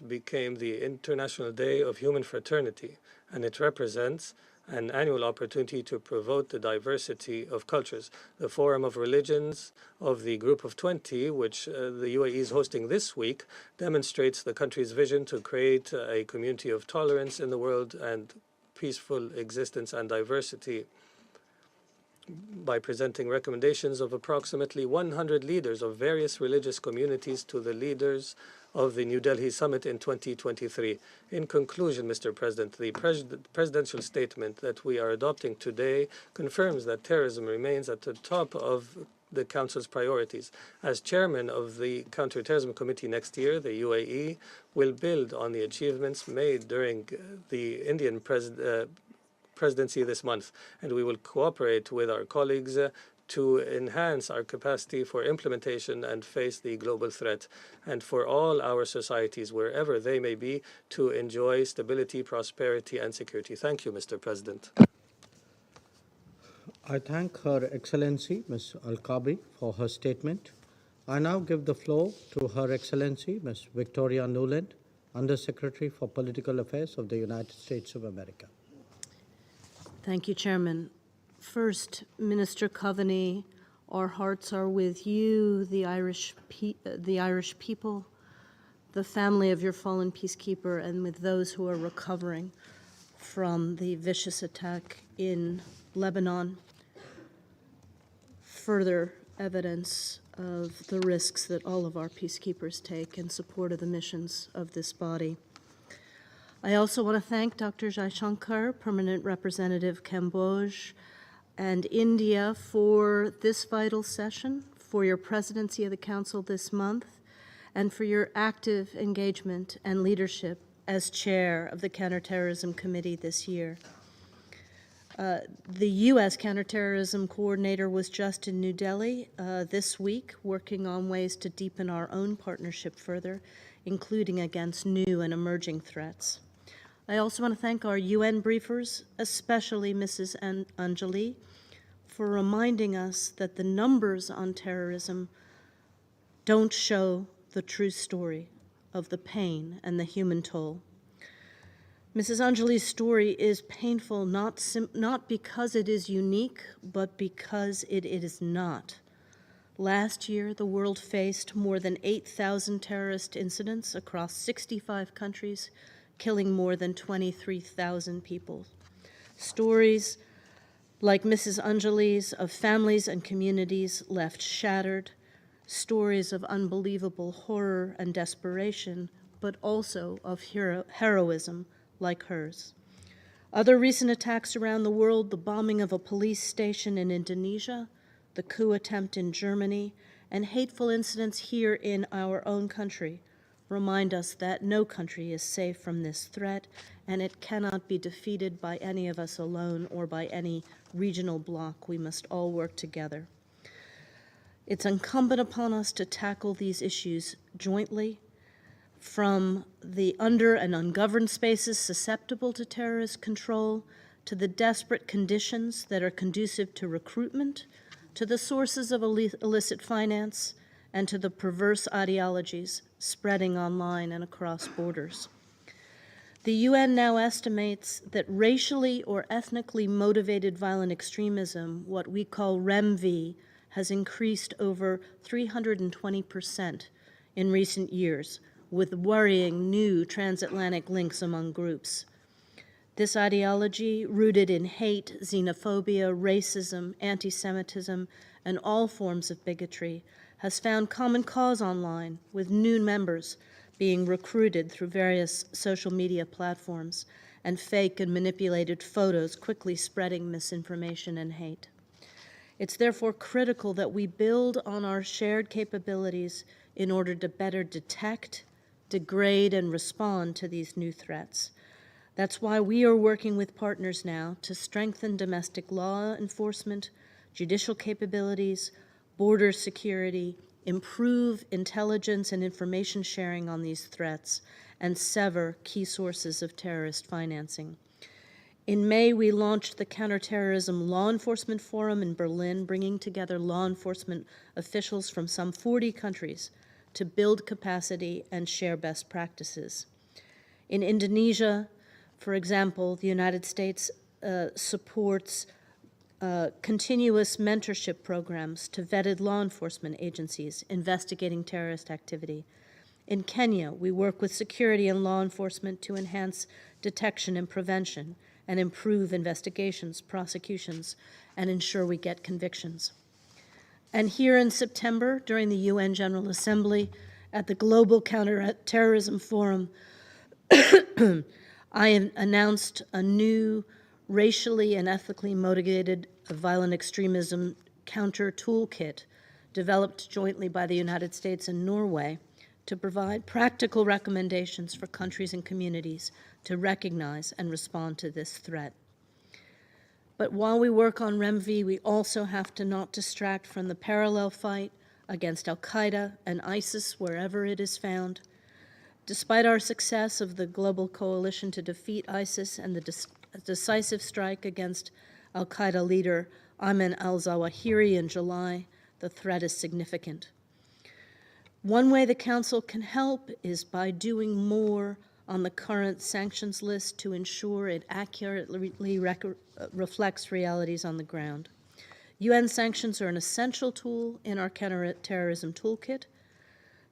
became the International Day of Human Fraternity, and it represents an annual opportunity to promote the diversity of cultures. The Forum of Religions of the Group of 20, which the UAE is hosting this week, demonstrates the country's vision to create a community of tolerance in the world and peaceful existence and diversity by presenting recommendations of approximately 100 leaders of various religious communities to the leaders of the New Delhi Summit in 2023. In conclusion, Mr. President, the presidential statement that we are adopting today confirms that terrorism remains at the top of the Council's priorities. As chairman of the Counterterrorism Committee next year, the UAE will build on the achievements made during the Indian presidency this month, and we will cooperate with our colleagues to enhance our capacity for implementation and face the global threat, and for all our societies, wherever they may be, to enjoy stability, prosperity, and security. Thank you, Mr. President. I thank Her Excellency, Ms. Al-Kabi, for her statement. I now give the floor to Her Excellency, Ms. Victoria Nuland, Undersecretary for Political Affairs of the United States of America. Thank you, Chairman. First, Minister Coveney, our hearts are with you, the Irish people, the family of your fallen peacekeeper, and with those who are recovering from the vicious attack in Lebanon. Further evidence of the risks that all of our peacekeepers take in support of the missions of this body. I also want to thank Dr. Jaishankar, Permanent Representative Cambodge, and India for this vital session, for your presidency of the Council this month, and for your active engagement and leadership as chair of the Counterterrorism Committee this year. The U.S. Counterterrorism Coordinator was just in New Delhi this week, working on ways to deepen our own partnership further, including against new and emerging threats. I also want to thank our UN briefers, especially Mrs. Anjali, for reminding us that the numbers on terrorism don't show the true story of the pain and the human toll. Mrs. Anjali's story is painful not because it is unique, but because it is not. Last year, the world faced more than 8,000 terrorist incidents across 65 countries, killing more than 23,000 people. Stories like Mrs. Anjali's of families and communities left shattered, stories of unbelievable horror and desperation, but also of heroism like hers. Other recent attacks around the world, the bombing of a police station in Indonesia, the coup attempt in Germany, and hateful incidents here in our own country remind us that no country is safe from this threat, and it cannot be defeated by any of us alone or by any regional bloc. We must all work together. It's incumbent upon us to tackle these issues jointly, from the under and ungoverned spaces susceptible to terrorist control, to the desperate conditions that are conducive to recruitment, to the sources of illicit finance, and to the perverse ideologies spreading online and across borders. The UN now estimates that racially or ethnically motivated violent extremism, what we call REMV, has increased over 320% in recent years, with worrying new transatlantic links among groups. This ideology, rooted in hate, xenophobia, racism, anti-Semitism, and all forms of bigotry, has found common cause online, with new members being recruited through various social media platforms, and fake and manipulated photos quickly spreading misinformation and hate. It's therefore critical that we build on our shared capabilities in order to better detect, degrade, and respond to these new threats. That's why we are working with partners now to strengthen domestic law enforcement, judicial capabilities, border security, improve intelligence and information sharing on these threats, and sever key sources of terrorist financing. In May, we launched the Counterterrorism Law Enforcement Forum in Berlin, bringing together law enforcement officials from some 40 countries to build capacity and share best practices. In Indonesia, for example, the United States supports continuous mentorship programs to vetted law enforcement agencies investigating terrorist activity. In Kenya, we work with security and law enforcement to enhance detection and prevention and improve investigations, prosecutions, and ensure we get convictions. And here in September, during the UN General Assembly, at the Global Counterterrorism Forum, I announced a new racially and ethically motivated violent extremism counter toolkit developed jointly by the United States and Norway to provide practical recommendations for countries and communities to recognize and respond to this threat. But while we work on REMV, we also have to not distract from the parallel fight against al-Qaeda and ISIS wherever it is found. Despite our success of the global coalition to defeat ISIS and the decisive strike against al-Qaeda leader Ayman al-Zawahiri in July, the threat is significant. One way the Council can help is by doing more on the current sanctions list to ensure it accurately reflects realities on the ground. UN sanctions are an essential tool in our counterterrorism toolkit.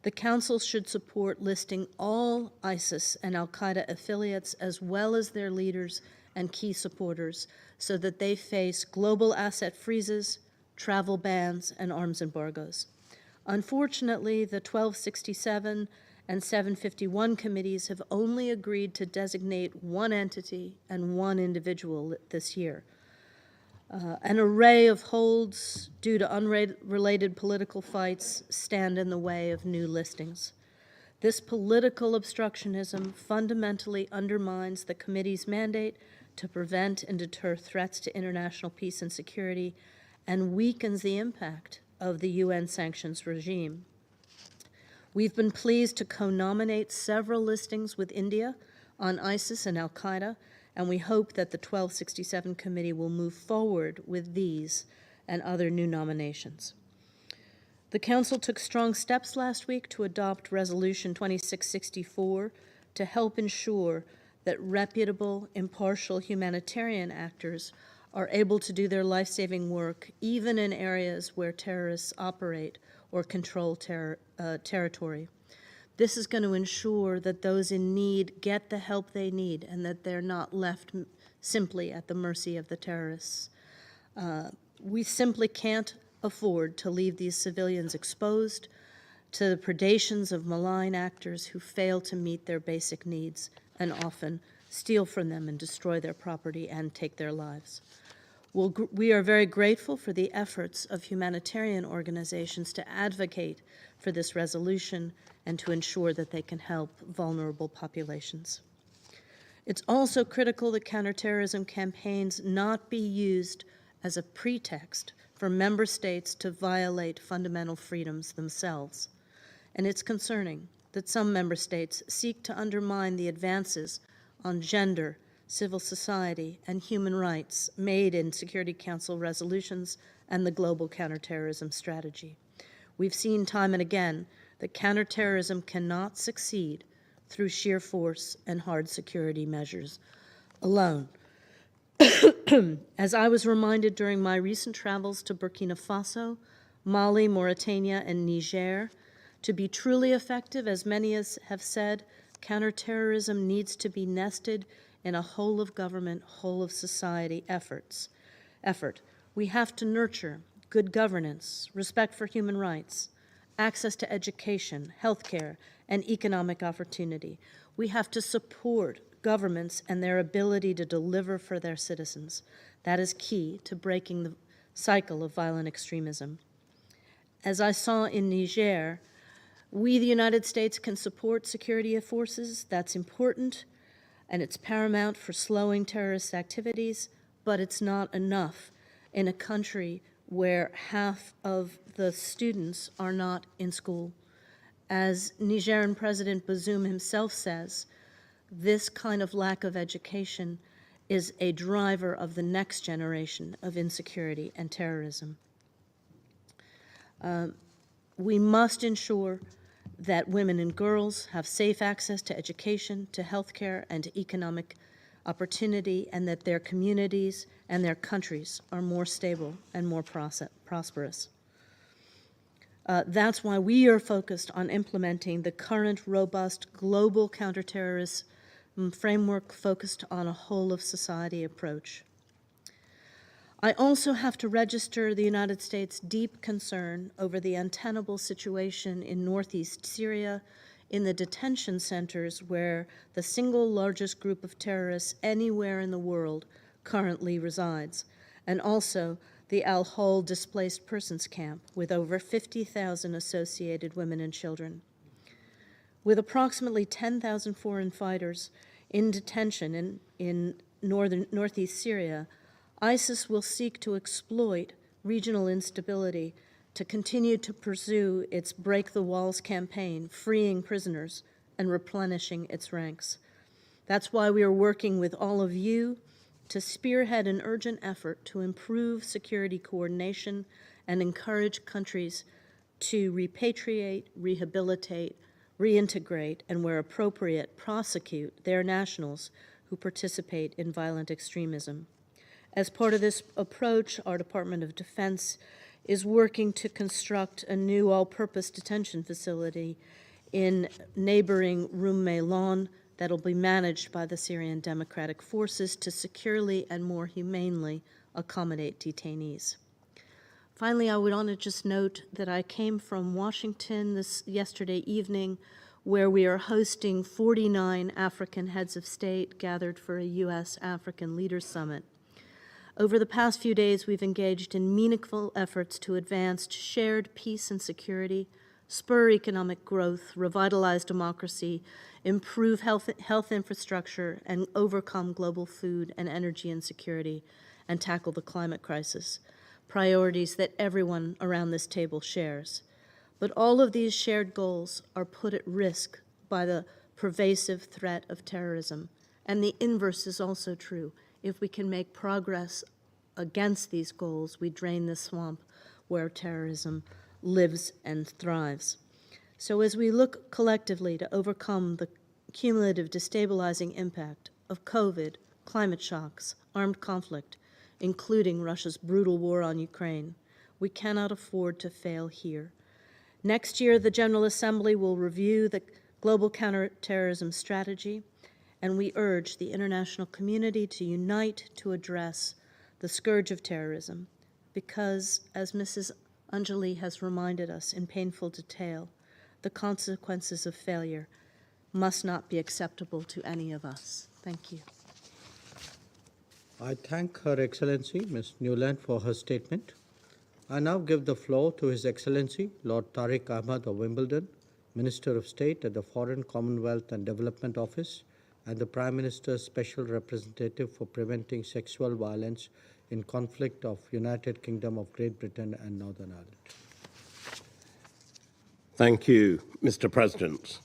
The Council should support listing all ISIS and al-Qaeda affiliates as well as their leaders and key supporters so that they face global asset freezes, travel bans, and arms embargoes. Unfortunately, the 1267 and 751 committees have only agreed to designate one entity and one individual this year. An array of holds due to unrelated political fights stand in the way of new listings. This political obstructionism fundamentally undermines the committee's mandate to prevent and deter threats to international peace and security and weakens the impact of the UN sanctions regime. We've been pleased to co-nominate several listings with India on ISIS and al-Qaeda, and we hope that the 1267 committee will move forward with these and other new nominations. The Council took strong steps last week to adopt Resolution 2664 to help ensure that reputable, impartial humanitarian actors are able to do their life-saving work even in areas where terrorists operate or control territory. This is going to ensure that those in need get the help they need and that they're not left simply at the mercy of the terrorists. We simply can't afford to leave these civilians exposed to the predations of malign actors who fail to meet their basic needs and often steal from them and destroy their property and take their lives. We are very grateful for the efforts of humanitarian organizations to advocate for this resolution and to ensure that they can help vulnerable populations. It's also critical that counterterrorism campaigns not be used as a pretext for member states to violate fundamental freedoms themselves. And it's concerning that some member states seek to undermine the advances on gender, civil society, and human rights made in Security Council resolutions and the global counterterrorism strategy. We've seen time and again that counterterrorism cannot succeed through sheer force and hard security measures alone. As I was reminded during my recent travels to Burkina Faso, Mali, Mauritania, and Niger, to be truly effective, as many have said, counterterrorism needs to be nested in a whole-of-government, whole-of-society effort. We have to nurture good governance, respect for human rights, access to education, healthcare, and economic opportunity. We have to support governments and their ability to deliver for their citizens. That is key to breaking the cycle of violent extremism. As I saw in Niger, we, the United States, can support security forces. That's important, and it's paramount for slowing terrorist activities, but it's not enough in a country where half of the students are not in school. As Nigerian President Bazoum himself says, this kind of lack of education is a driver of the next generation of insecurity and terrorism. We must ensure that women and girls have safe access to education, to healthcare, and to economic opportunity, and that their communities and their countries are more stable and more prosperous. That's why we are focused on implementing the current robust global counterterrorist framework focused on a whole-of-society approach. I also have to register the United States' deep concern over the untenable situation in northeast Syria, in the detention centers where the single largest group of terrorists anywhere in the world currently resides, and also the Al-Hol displaced persons camp with over 50,000 associated women and children. With approximately 10,000 foreign fighters in detention in northeast Syria, ISIS will seek to exploit regional instability to continue to pursue its Break the Walls campaign, freeing prisoners and replenishing its ranks. That's why we are working with all of you to spearhead an urgent effort to improve security coordination and encourage countries to repatriate, rehabilitate, reintegrate, and where appropriate, prosecute their nationals who participate in violent extremism. As part of this approach, our Department of Defense is working to construct a new all-purpose detention facility in neighboring Rum-Meilon that will be managed by the Syrian Democratic Forces to securely and more humanely accommodate detainees. Finally, I would want to just note that I came from Washington yesterday evening, where we are hosting 49 African heads of state gathered for a U.S. African Leaders Summit. Over the past few days, we've engaged in meaningful efforts to advance shared peace and security, spur economic growth, revitalize democracy, improve health infrastructure, and overcome global food and energy insecurity, and tackle the climate crisis, priorities that everyone around this table shares. But all of these shared goals are put at risk by the pervasive threat of terrorism, and the inverse is also true. If we can make progress against these goals, we drain the swamp where terrorism lives and thrives. So as we look collectively to overcome the cumulative destabilizing impact of COVID, climate shocks, armed conflict, including Russia's brutal war on Ukraine, we cannot afford to fail here. Next year, the General Assembly will review the global counterterrorism strategy, and we urge the international community to unite to address the scourge of terrorism, because, as Mrs. Anjali has reminded us in painful detail, the consequences of failure must not be acceptable to any of us. Thank you. I thank Her Excellency, Ms. Newland, for her statement. I now give the floor to His Excellency, Lord Tariq Ahmad of Wimbledon, Minister of State at the Foreign, Commonwealth and Development Office and the Prime Minister's Special Representative for Preventing Sexual Violence in Conflict of United Kingdom of Great Britain and Northern Ireland. Thank you, Mr. President.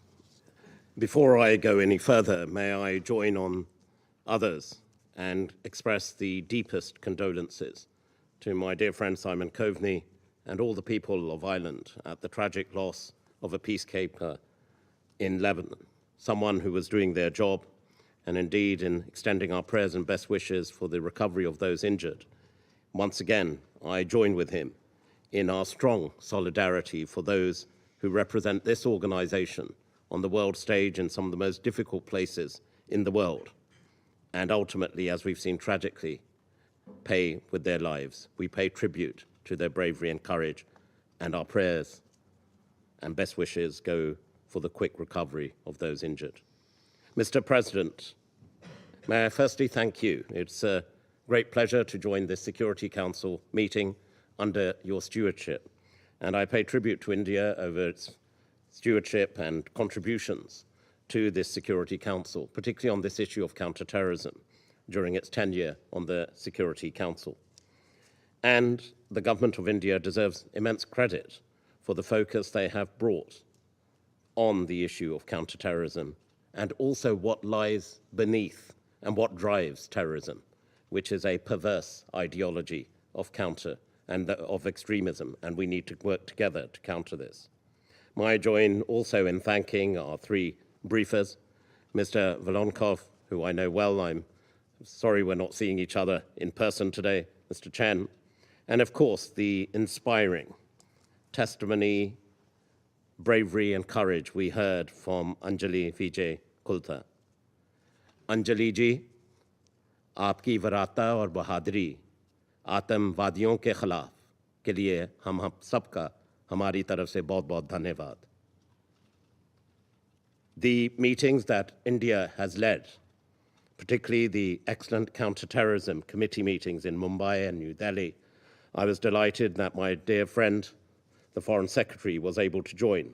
Before I go any further, may I join on others and express the deepest condolences to my dear friend Simon Coveney and all the people of Ireland at the tragic loss of a peacekeeper in Lebanon, someone who was doing their job, and indeed in extending our prayers and best wishes for the recovery of those injured. Once again, I join with him in our strong solidarity for those who represent this organization on the world stage in some of the most difficult places in the world, and ultimately, as we've seen tragically, pay with their lives. We pay tribute to their bravery and courage, and our prayers and best wishes go for the quick recovery of those injured. Mr. President, may I firstly thank you. It's a great pleasure to join this Security Council meeting under your stewardship, and I pay tribute to India over its stewardship and contributions to this Security Council, particularly on this issue of counterterrorism during its tenure on the Security Council. And the government of India deserves immense credit for the focus they have brought on the issue of counterterrorism and also what lies beneath and what drives terrorism, which is a perverse ideology of counter and of extremism, and we need to work together to counter this. I join also in thanking our three briefers, Mr. Volonkov, who I know well. I'm sorry we're not seeing each other in person today, Mr. Chen, and of course the inspiring testimony, bravery and courage we heard from Anjali Vijay Kulta. Anjali ji, आपकी वराता और बहादुरी आतंकवादियों के खिलाफ के लिए हम सबका हमारी तरफ से बहुत-बहुत धन्यवाद. The meetings that India has led, particularly the excellent counterterrorism committee meetings in Mumbai and New Delhi, I was delighted that my dear friend, the Foreign Secretary, was able to join,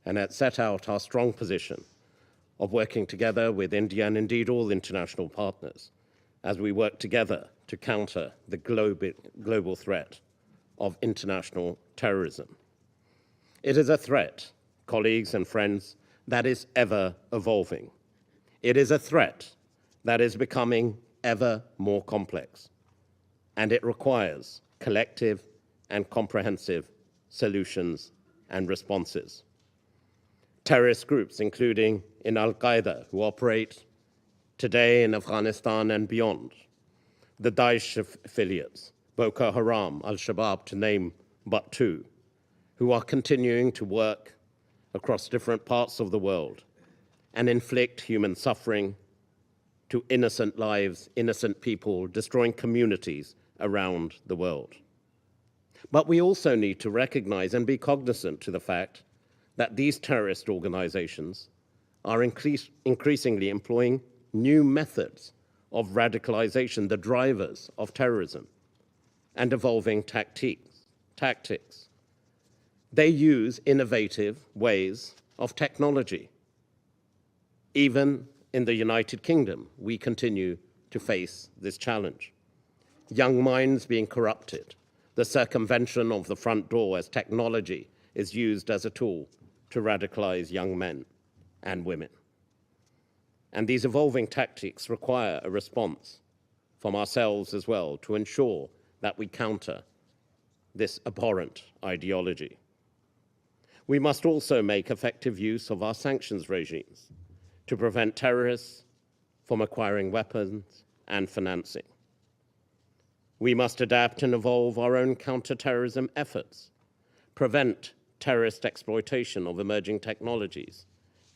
and it set out our strong position of working together with India and indeed all international partners as we work together to counter the global threat of international terrorism. It is a threat, colleagues and friends, that is ever evolving. It is a threat that is becoming ever more complex, and it requires collective and comprehensive solutions and responses. Terrorist groups, including in Al-Qaeda, who operate today in Afghanistan and beyond, the Daesh affiliates, Boko Haram, Al-Shabaab, to name but two, who are continuing to work across different parts of the world and inflict human suffering to innocent lives, innocent people, destroying communities around the world. But we also need to recognize and be cognizant to the fact that these terrorist organizations are increasingly employing new methods of radicalization, the drivers of terrorism, and evolving tactics. They use innovative ways of technology. Even in the United Kingdom, we continue to face this challenge. Young minds being corrupted, the circumvention of the front door as technology is used as a tool to radicalize young men and women. And these evolving tactics require a response from ourselves as well to ensure that we counter this abhorrent ideology. We must also make effective use of our sanctions regimes to prevent terrorists from acquiring weapons and financing. We must adapt and evolve our own counterterrorism efforts, prevent terrorist exploitation of emerging technologies,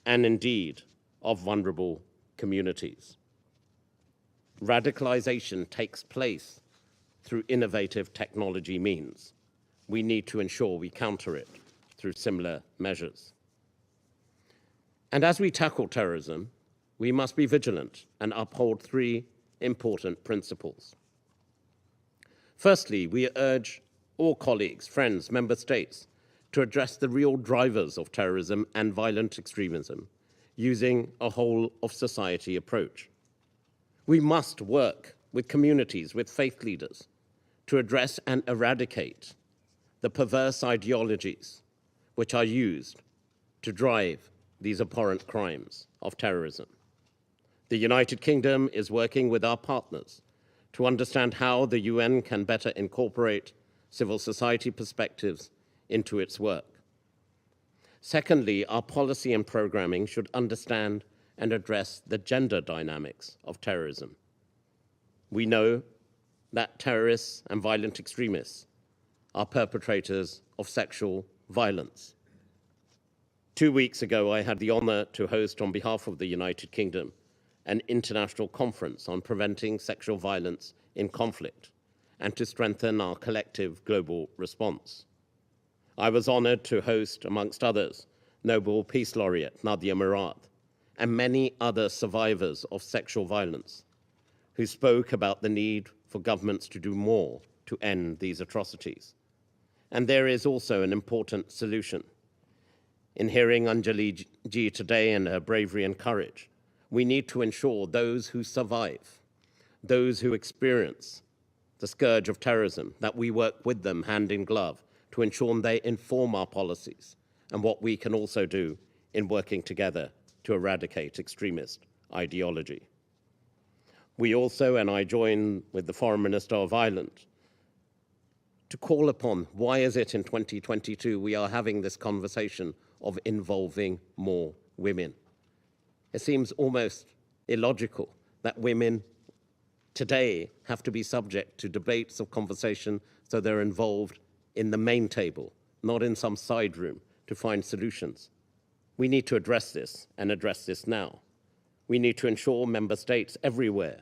and indeed of vulnerable communities. Radicalization takes place through innovative technology means. We need to ensure we counter it through similar measures. And as we tackle terrorism, we must be vigilant and uphold three important principles. Firstly, we urge all colleagues, friends, member states to address the real drivers of terrorism and violent extremism using a whole-of-society approach. We must work with communities, with faith leaders, to address and eradicate the perverse ideologies which are used to drive these abhorrent crimes of terrorism. The United Kingdom is working with our partners to understand how the UN can better incorporate civil society perspectives into its work. Secondly, our policy and programming should understand and address the gender dynamics of terrorism. We know that terrorists and violent extremists are perpetrators of sexual violence. 2 weeks ago, I had the honor to host, on behalf of the United Kingdom, an international conference on preventing sexual violence in conflict and to strengthen our collective global response. I was honored to host, amongst others, Nobel Peace Laureate Nadia Murad and many other survivors of sexual violence who spoke about the need for governments to do more to end these atrocities. And there is also an important solution. In hearing Anjali Ji today and her bravery and courage, we need to ensure those who survive, those who experience the scourge of terrorism, that we work with them hand in glove to ensure they inform our policies and what we can also do in working together to eradicate extremist ideology. We also, and I join with the Foreign Minister of Ireland, to call upon why is it in 2022 we are having this conversation of involving more women. It seems almost illogical that women today have to be subject to debates of conversation so they're involved in the main table, not in some side room to find solutions. We need to address this and address this now. We need to ensure member states everywhere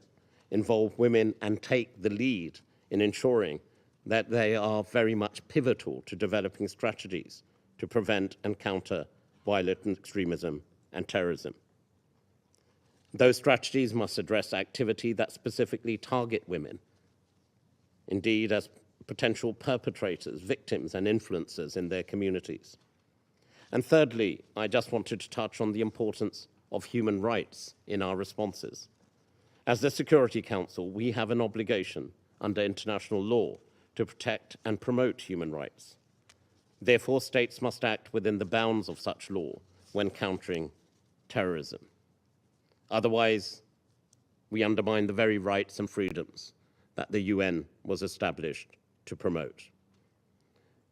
involve women and take the lead in ensuring that they are very much pivotal to developing strategies to prevent and counter violent extremism and terrorism. Those strategies must address activity that specifically target women, indeed as potential perpetrators, victims, and influencers in their communities. And thirdly, I just wanted to touch on the importance of human rights in our responses. As the Security Council, we have an obligation under international law to protect and promote human rights. Therefore, states must act within the bounds of such law when countering terrorism. Otherwise, we undermine the very rights and freedoms that the UN was established to promote.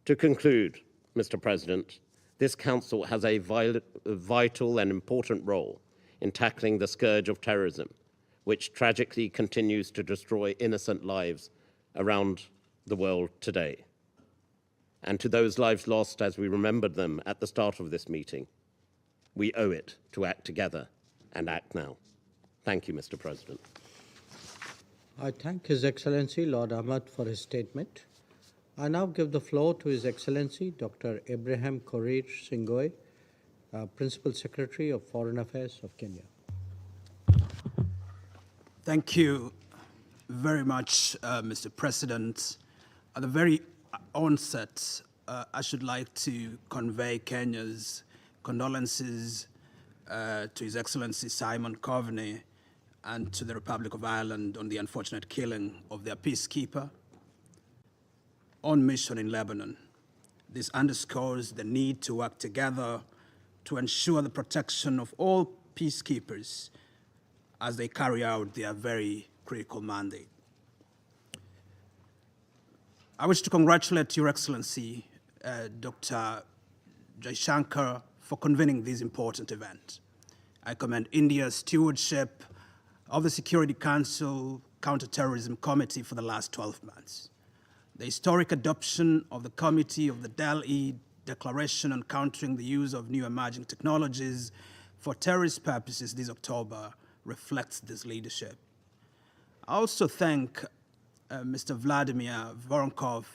To conclude, Mr. President, this Council has a vital and important role in tackling the scourge of terrorism, which tragically continues to destroy innocent lives around the world today. And to those lives lost as we remembered them at the start of this meeting, we owe it to act together and act now. Thank you, Mr. President. I thank His Excellency Lord Ahmed for his statement. I now give the floor to His Excellency Dr. Ibrahim Korir Singoy, Principal Secretary of Foreign Affairs of Kenya. Thank you very much, Mr. President. At the very onset, I should like to convey Kenya's condolences to His Excellency Simon Coveney and to the Republic of Ireland on the unfortunate killing of their peacekeeper on mission in Lebanon. This underscores the need to work together to ensure the protection of all peacekeepers as they carry out their very critical mandate. I wish to congratulate Your Excellency, Dr. Jaishankar, for convening this important event. I commend India's stewardship of the Security Council Counterterrorism Committee for the last 12 months. The historic adoption of the Committee of the Delhi Declaration on Countering the Use of New Emerging Technologies for Terrorist Purposes this October reflects this leadership. I also thank Mr. Vladimir Voronkov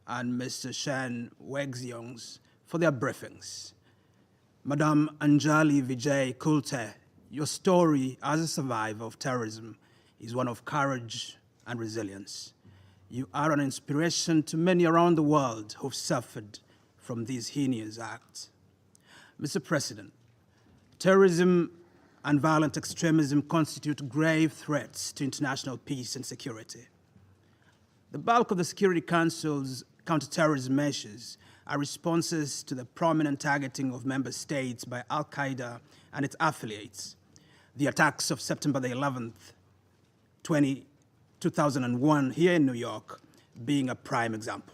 and Mr. Shen Wegziongs for their briefings. Madam Anjali Vijay Kulte, your story as a survivor of terrorism is one of courage and resilience. You are an inspiration to many around the world who've suffered from these heinous acts. Mr. President, terrorism and violent extremism constitute grave threats to international peace and security. The bulk of the Security Council's counterterrorism measures are responses to the prominent targeting of member states by Al-Qaeda and its affiliates, the attacks of September the 11th, 2001 here in New York being a prime example.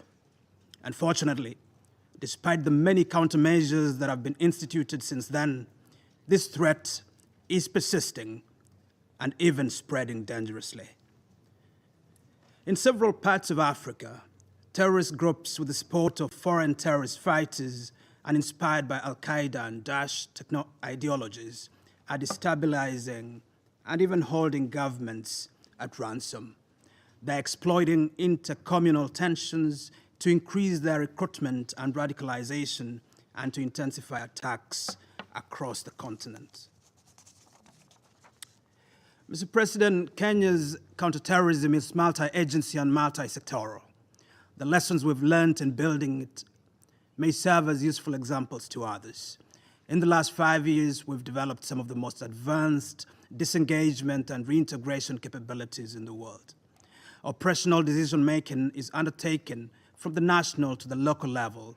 Unfortunately, despite the many countermeasures that have been instituted since then, this threat is persisting and even spreading dangerously. In several parts of Africa, terrorist groups with the support of foreign terrorist fighters and inspired by Al-Qaeda and Daesh ideologies are destabilizing and even holding governments at ransom. They're exploiting intercommunal tensions to increase their recruitment and radicalization and to intensify attacks across the continent. Mr. President, Kenya's counterterrorism is multi-agency and multi-sectoral. The lessons we've learned in building it may serve as useful examples to others. In the last 5 years, we've developed some of the most advanced disengagement and reintegration capabilities in the world. Operational decision-making is undertaken from the national to the local level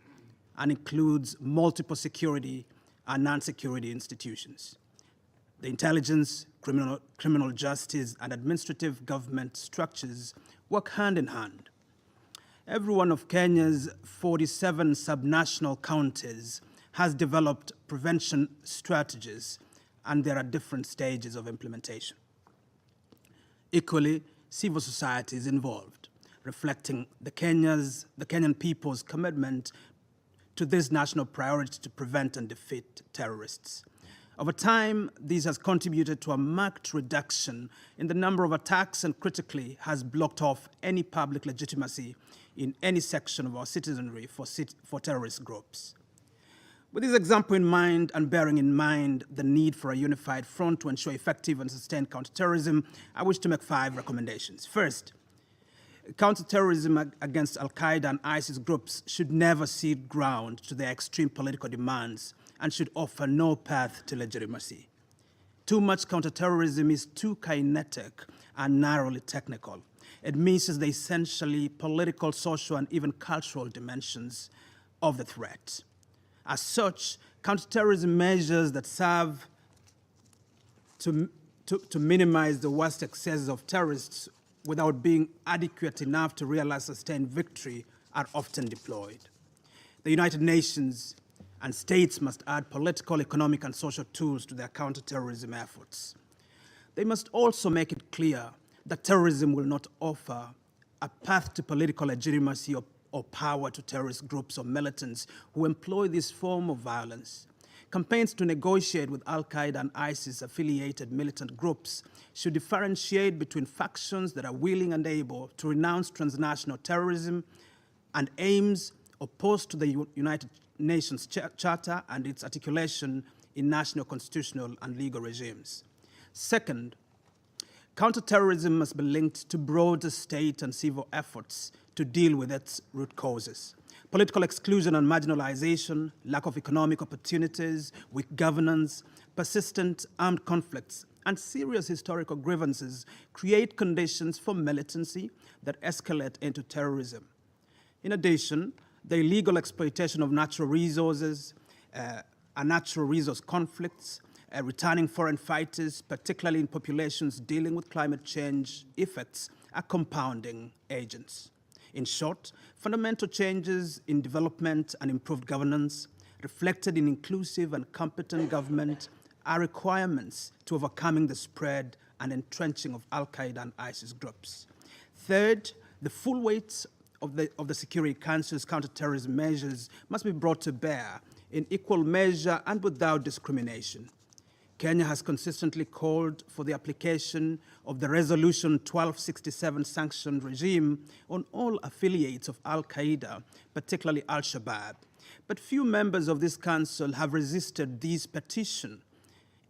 and includes multiple security and non-security institutions. The intelligence, criminal justice, and administrative government structures work hand in hand. Every one of Kenya's 47 subnational counties has developed prevention strategies, and there are different stages of implementation. Equally, civil society is involved, reflecting the Kenyan people's commitment to this national priority to prevent and defeat terrorists. Over time, this has contributed to a marked reduction in the number of attacks and critically has blocked off any public legitimacy in any section of our citizenry for terrorist groups. With this example in mind and bearing in mind the need for a unified front to ensure effective and sustained counterterrorism, I wish to make 5 recommendations. First, counterterrorism against Al-Qaeda and ISIS groups should never cede ground to their extreme political demands and should offer no path to legitimacy. Too much counterterrorism is too kinetic and narrowly technical. It misses the essentially political, social, and even cultural dimensions of the threat. As such, counterterrorism measures that serve to minimize the worst excesses of terrorists without being adequate enough to realize sustained victory are often deployed. The United Nations and states must add political, economic, and social tools to their counterterrorism efforts. They must also make it clear that terrorism will not offer a path to political legitimacy or power to terrorist groups or militants who employ this form of violence. Campaigns to negotiate with Al-Qaeda and ISIS-affiliated militant groups should differentiate between factions that are willing and able to renounce transnational terrorism and aims opposed to the United Nations Charter and its articulation in national constitutional and legal regimes. Second, counterterrorism must be linked to broader state and civil efforts to deal with its root causes. Political exclusion and marginalization, lack of economic opportunities, weak governance, persistent armed conflicts, and serious historical grievances create conditions for militancy that escalate into terrorism. In addition, the illegal exploitation of natural resources and natural resource conflicts, returning foreign fighters, particularly in populations dealing with climate change effects, are compounding agents. In short, fundamental changes in development and improved governance, reflected in inclusive and competent government, are requirements to overcoming the spread and entrenching of Al-Qaeda and ISIS groups. Third, the full weight of the Security Council's counterterrorism measures must be brought to bear in equal measure and without discrimination. Kenya has consistently called for the application of the Resolution 1267 sanctioned regime on all affiliates of Al-Qaeda, particularly Al-Shabaab. But few members of this council have resisted this petition,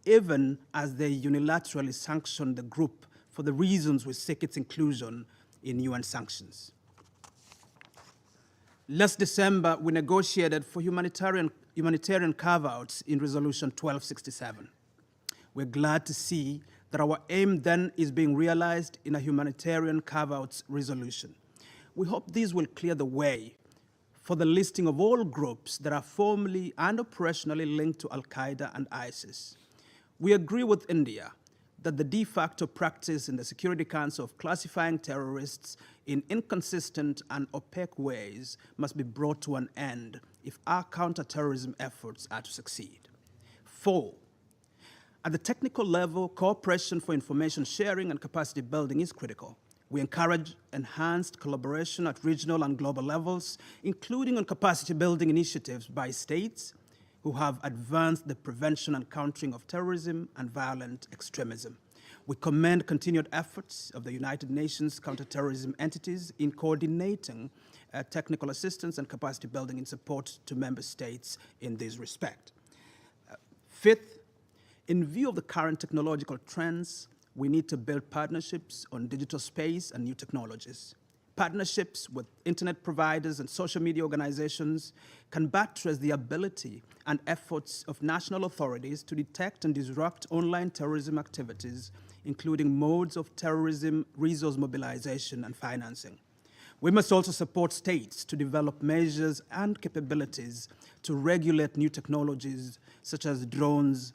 even as they unilaterally sanctioned the group for the reasons we seek its inclusion in UN sanctions. Last December, we negotiated for humanitarian carve-outs in Resolution 1267. We're glad to see that our aim then is being realized in a humanitarian carve-outs resolution. We hope these will clear the way for the listing of all groups that are formally and operationally linked to Al-Qaeda and ISIS. We agree with India that the de facto practice in the Security Council of classifying terrorists in inconsistent and opaque ways must be brought to an end if our counterterrorism efforts are to succeed. 4, at the technical level, cooperation for information sharing and capacity building is critical. We encourage enhanced collaboration at regional and global levels, including on capacity building initiatives by states who have advanced the prevention and countering of terrorism and violent extremism. We commend continued efforts of the United Nations counterterrorism entities in coordinating technical assistance and capacity building in support to member states in this respect. 5th, in view of the current technological trends, we need to build partnerships on digital space and new technologies. Partnerships with internet providers and social media organizations can buttress the ability and efforts of national authorities to detect and disrupt online terrorism activities, including modes of terrorism, resource mobilization, and financing. We must also support states to develop measures and capabilities to regulate new technologies such as drones,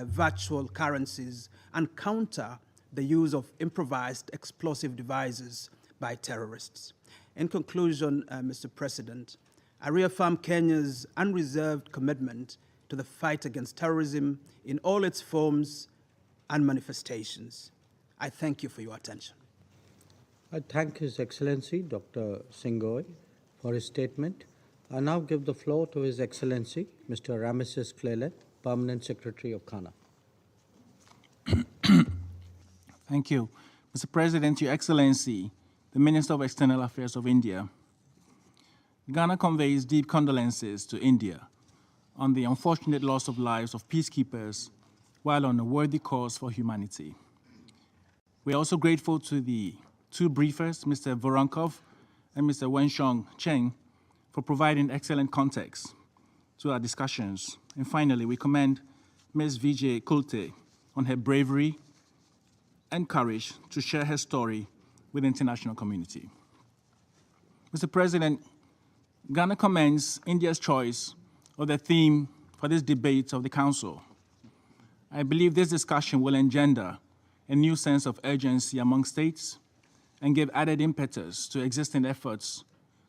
virtual currencies, and counter the use of improvised explosive devices by terrorists. In conclusion, Mr. President, I reaffirm Kenya's unreserved commitment to the fight against terrorism in all its forms and manifestations. I thank you for your attention. I thank His Excellency, Dr. Singh, for his statement. I now give the floor to His Excellency, Mr. Ramesses Klele, Permanent Secretary of Ghana. Thank you. Mr. President, Your Excellency, the Minister of External Affairs of India, Ghana conveys deep condolences to India on the unfortunate loss of lives of peacekeepers while on a worthy cause for humanity. We are also grateful to the two briefers, Mr. Voronkov and Mr. Wenshong Cheng, for providing excellent context to our discussions. And finally, we commend Ms. Vijay Kulte on her bravery and courage to share her story with the international community. Mr. President, Ghana commends India's choice of the theme for this debate of the Council. I believe this discussion will engender a new sense of urgency among states and give added impetus to existing efforts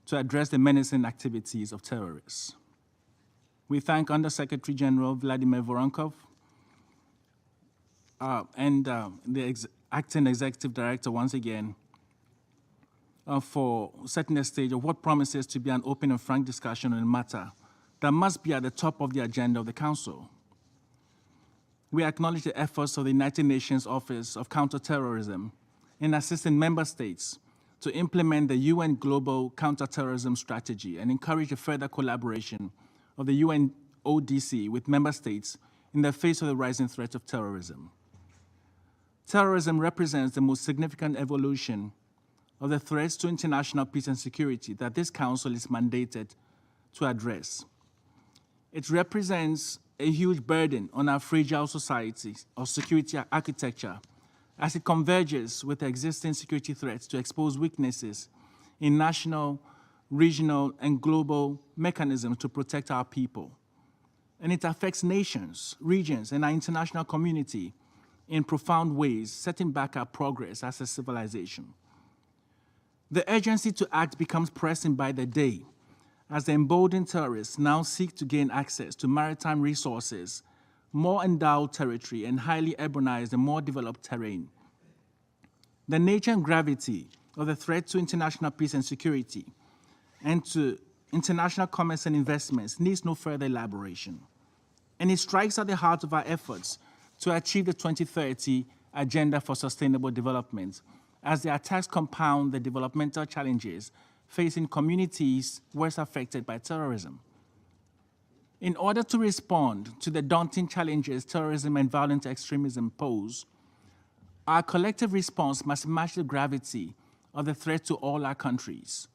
to address the menacing activities of terrorists. We thank Under-Secretary General Vladimir Voronkov and the Acting Executive Director once again for setting the stage of what promises to be an open and frank discussion on a matter that must be at the top of the agenda of the Council. We acknowledge the efforts of the United Nations Office of Counterterrorism in assisting member states to implement the UN Global Counterterrorism Strategy and encourage a further collaboration of the UN ODC with member states in the face of the rising threat of terrorism. Terrorism represents the most significant evolution of the threats to international peace and security that this Council is mandated to address. It represents a huge burden on our fragile society or security architecture as it converges with existing security threats to expose weaknesses in national, regional, and global mechanisms to protect our people. And it affects nations, regions, and our international community in profound ways, setting back our progress as a civilization. The urgency to act becomes pressing by the day as the emboldened terrorists now seek to gain access to maritime resources, more endowed territory, and highly urbanized and more developed terrain. The nature and gravity of the threat to international peace and security and to international commerce and investments needs no further elaboration. And it strikes at the heart of our efforts to achieve the 2030 Agenda for Sustainable Development, as the attacks compound the developmental challenges facing communities worst affected by terrorism. In order to respond to the daunting challenges terrorism and violent extremism pose, our collective response must match the gravity of the threat to all our countries.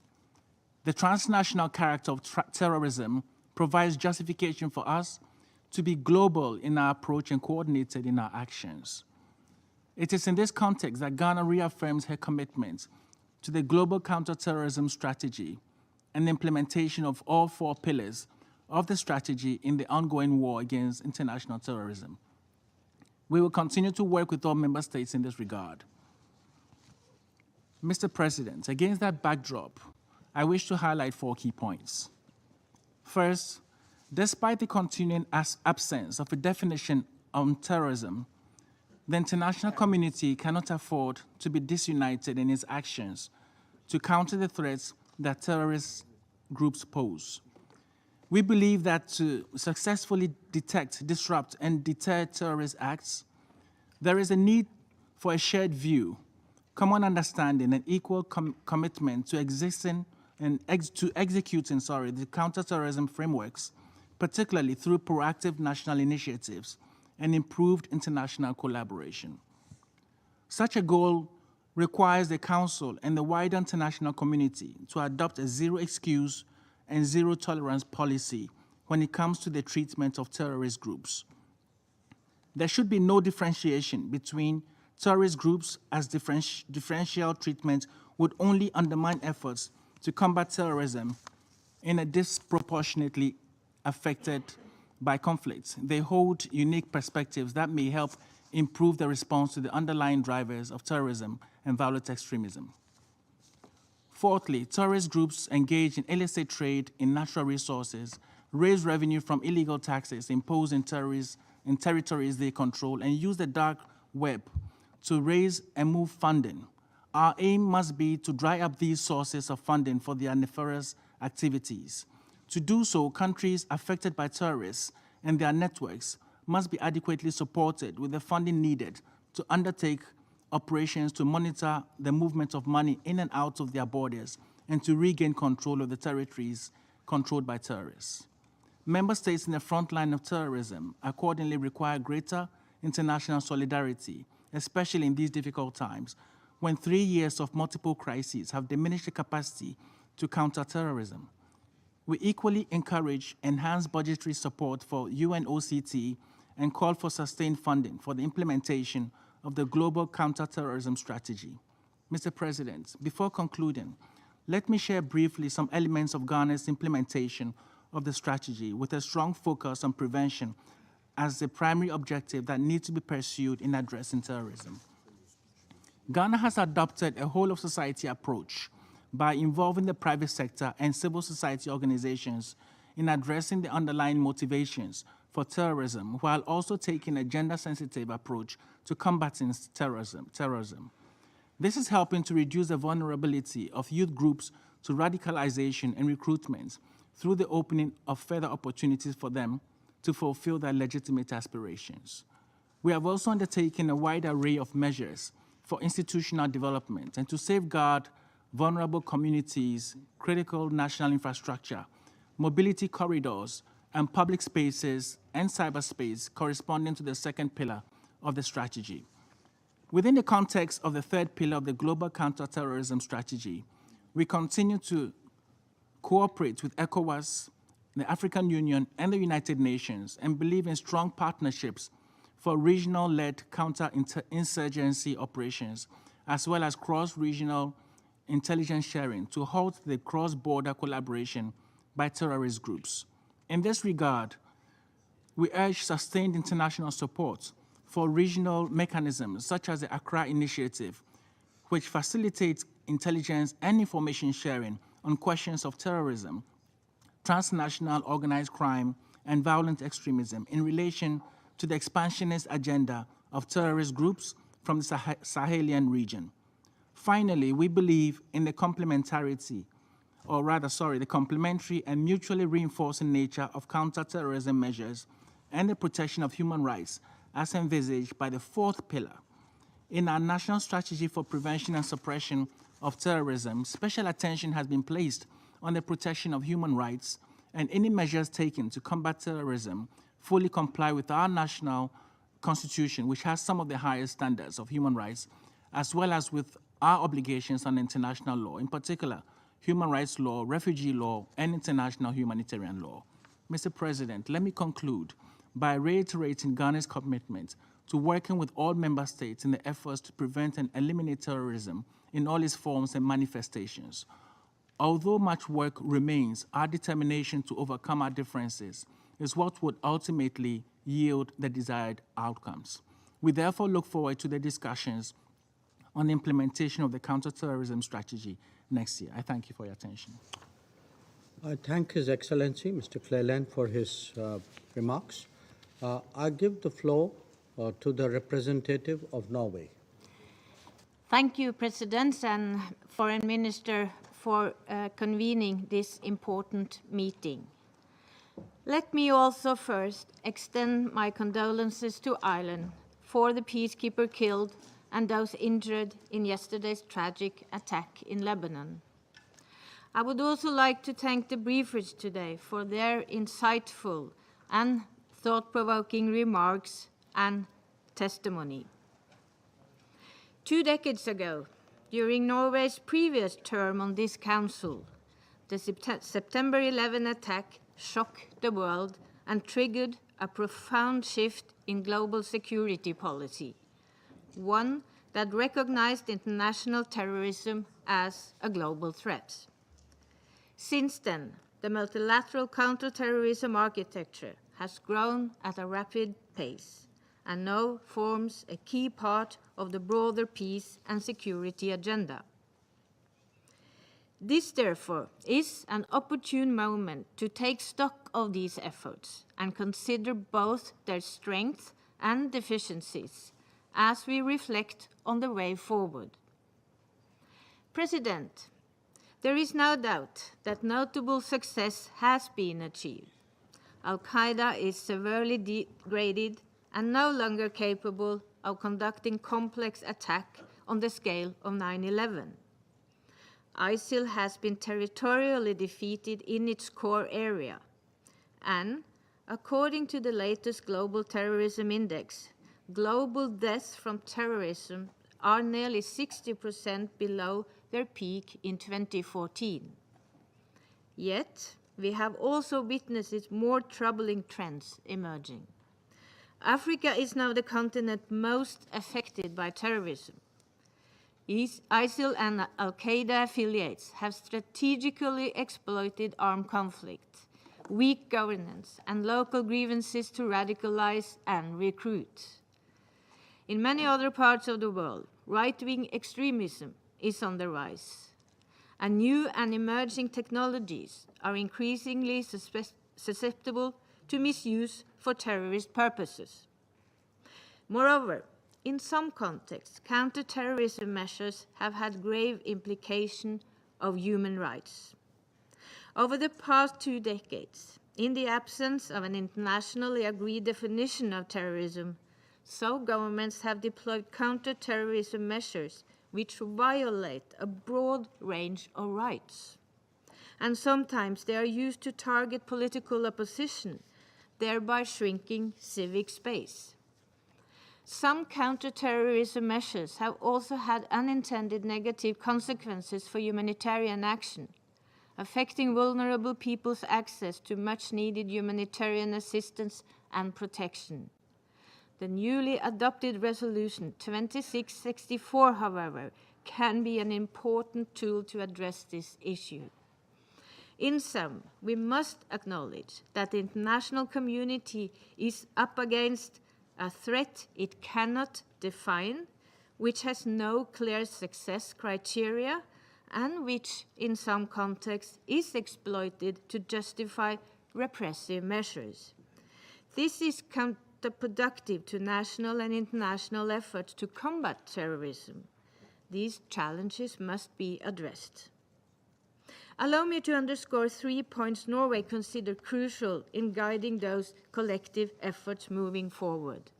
The transnational character of terrorism provides justification for us to be global in our approach and coordinated in our actions. It is in this context that Ghana reaffirms her commitment to the global counterterrorism strategy and the implementation of all 4 pillars of the strategy in the ongoing war against international terrorism. We will continue to work with all member states in this regard. Mr. President, against that backdrop, I wish to highlight 4 key points. First, despite the continuing absence of a definition on terrorism, the international community cannot afford to be disunited in its actions to counter the threats that terrorist groups pose. We believe that to successfully detect, disrupt, and deter terrorist acts, there is a need for a shared view, common understanding, and equal commitment to executing the counterterrorism frameworks, particularly through proactive national initiatives and improved international collaboration. Such a goal requires the Council and the wider international community to adopt a zero excuse and zero tolerance policy when it comes to the treatment of terrorist groups. There should be no differentiation between terrorist groups, as differential treatment would only undermine efforts to combat terrorism in a disproportionately affected by conflicts. They hold unique perspectives that may help improve the response to the underlying drivers of terrorism and violent extremism. Fourthly, terrorist groups engage in illicit trade in natural resources, raise revenue from illegal taxes imposed in territories they control, and use the dark web to raise and move funding. Our aim must be to dry up these sources of funding for their nefarious activities. To do so, countries affected by terrorists and their networks must be adequately supported with the funding needed to undertake operations to monitor the movement of money in and out of their borders and to regain control of the territories controlled by terrorists. Member states in the front line of terrorism accordingly require greater international solidarity, especially in these difficult times, when 3 years of multiple crises have diminished the capacity to counter terrorism. We equally encourage enhanced budgetary support for UNOCT and call for sustained funding for the implementation of the global counterterrorism strategy. Mr. President, before concluding, let me share briefly some elements of Ghana's implementation of the strategy with a strong focus on prevention as the primary objective that needs to be pursued in addressing terrorism. Ghana has adopted a whole-of-society approach by involving the private sector and civil society organizations in addressing the underlying motivations for terrorism, while also taking a gender-sensitive approach to combating terrorism. This is helping to reduce the vulnerability of youth groups to radicalization and recruitment through the opening of further opportunities for them to fulfill their legitimate aspirations. We have also undertaken a wide array of measures for institutional development and to safeguard vulnerable communities, critical national infrastructure, mobility corridors, and public spaces and cyberspace corresponding to the second pillar of the strategy. Within the context of the third pillar of the global counterterrorism strategy, we continue to cooperate with ECOWAS, the African Union, and the United Nations, and believe in strong partnerships for regional-led counter-insurgency operations, as well as cross-regional intelligence sharing to halt the cross-border collaboration by terrorist groups. In this regard, we urge sustained international support for regional mechanisms such as the Accra Initiative, which facilitates intelligence and information sharing on questions of terrorism, transnational organized crime, and violent extremism in relation to the expansionist agenda of terrorist groups from the Sahelian region. Finally, we believe in the complementary and mutually reinforcing nature of counterterrorism measures and the protection of human rights as envisaged by the fourth pillar. In our National Strategy for Prevention and Suppression of Terrorism, special attention has been placed on the protection of human rights, and any measures taken to combat terrorism fully comply with our national constitution, which has some of the highest standards of human rights, as well as with our obligations on international law, in particular, human rights law, refugee law, and international humanitarian law. Mr. President, let me conclude by reiterating Ghana's commitment to working with all member states in the efforts to prevent and eliminate terrorism in all its forms and manifestations. Although much work remains, our determination to overcome our differences is what would ultimately yield the desired outcomes. We therefore look forward to the discussions on the implementation of the counterterrorism strategy next year. I thank you for your attention. I thank His Excellency, Mr. Cleland, for his remarks. I give the floor to the representative of Norway. Thank you, President and Foreign Minister, for convening this important meeting. Let me also first extend my condolences to Ireland for the peacekeeper killed and those injured in yesterday's tragic attack in Lebanon. I would also like to thank the briefers today for their insightful and thought-provoking remarks and testimony. 2 decades ago, during Norway's previous term on this council, the September 11 attack shocked the world and triggered a profound shift in global security policy, one that recognized international terrorism as a global threat. Since then, the multilateral counterterrorism architecture has grown at a rapid pace and now forms a key part of the broader peace and security agenda. This, therefore, is an opportune moment to take stock of these efforts and consider both their strengths and deficiencies as we reflect on the way forward. President, there is no doubt that notable success has been achieved. Al-Qaeda is severely degraded and no longer capable of conducting complex attacks on the scale of 9/11. ISIL has been territorially defeated in its core area, and according to the latest Global Terrorism Index, global deaths from terrorism are nearly 60% below their peak in 2014. Yet, we have also witnessed more troubling trends emerging. Africa is now the continent most affected by terrorism. ISIL and Al-Qaeda affiliates have strategically exploited armed conflict, weak governance, and local grievances to radicalize and recruit. In many other parts of the world, right-wing extremism is on the rise, and new and emerging technologies are increasingly susceptible to misuse for terrorist purposes. Moreover, in some contexts, counterterrorism measures have had grave implications of human rights. Over the past 2 decades, in the absence of an internationally agreed definition of terrorism, some governments have deployed counterterrorism measures which violate a broad range of rights. And sometimes they are used to target political opposition, thereby shrinking civic space. Some counterterrorism measures have also had unintended negative consequences for humanitarian action, affecting vulnerable people's access to much-needed humanitarian assistance and protection. The newly adopted Resolution 2664, however, can be an important tool to address this issue. In sum, we must acknowledge that the international community is up against a threat it cannot define, which has no clear success criteria, and which, in some contexts, is exploited to justify repressive measures. This is counterproductive to national and international efforts to combat terrorism. These challenges must be addressed. Allow me to underscore 3 points Norway considered crucial in guiding those collective efforts moving forward.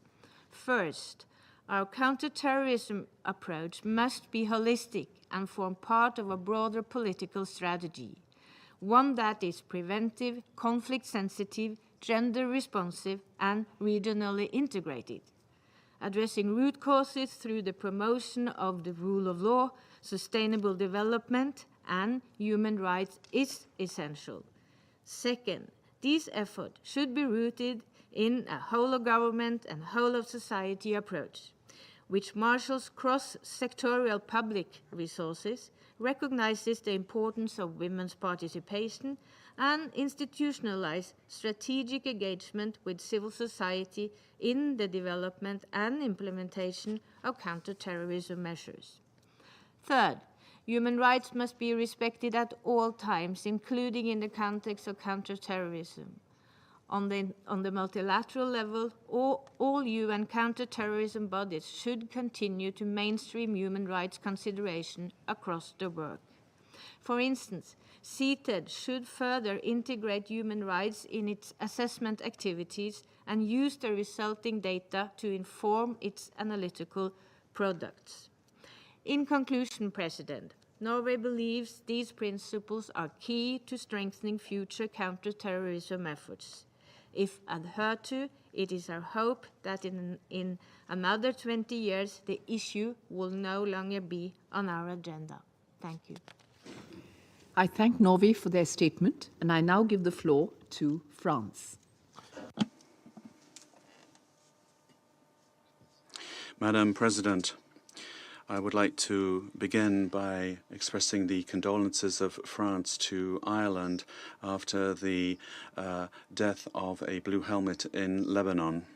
First, our counterterrorism approach must be holistic and form part of a broader political strategy, one that is preventive, conflict-sensitive, gender-responsive, and regionally integrated. Addressing root causes through the promotion of the rule of law, sustainable development, and human rights is essential. Second, these efforts should be rooted in a whole-of-government and whole-of-society approach, which marshals cross-sectorial public resources, recognizes the importance of women's participation, and institutionalizes strategic engagement with civil society in the development and implementation of counterterrorism measures. Third, human rights must be respected at all times, including in the context of counterterrorism. On the multilateral level, all UN counterterrorism bodies should continue to mainstream human rights consideration across the work. For instance, CTED should further integrate human rights in its assessment activities and use the resulting data to inform its analytical products. In conclusion, President, Norway believes these principles are key to strengthening future counterterrorism efforts. If adhered to, it is our hope that in another 20 years, the issue will no longer be on our agenda. Thank you. I thank Norway for their statement, and I now give the floor to France. Madam President, I would like to begin by expressing the condolences of France to Ireland after the death of a blue helmet in Lebanon.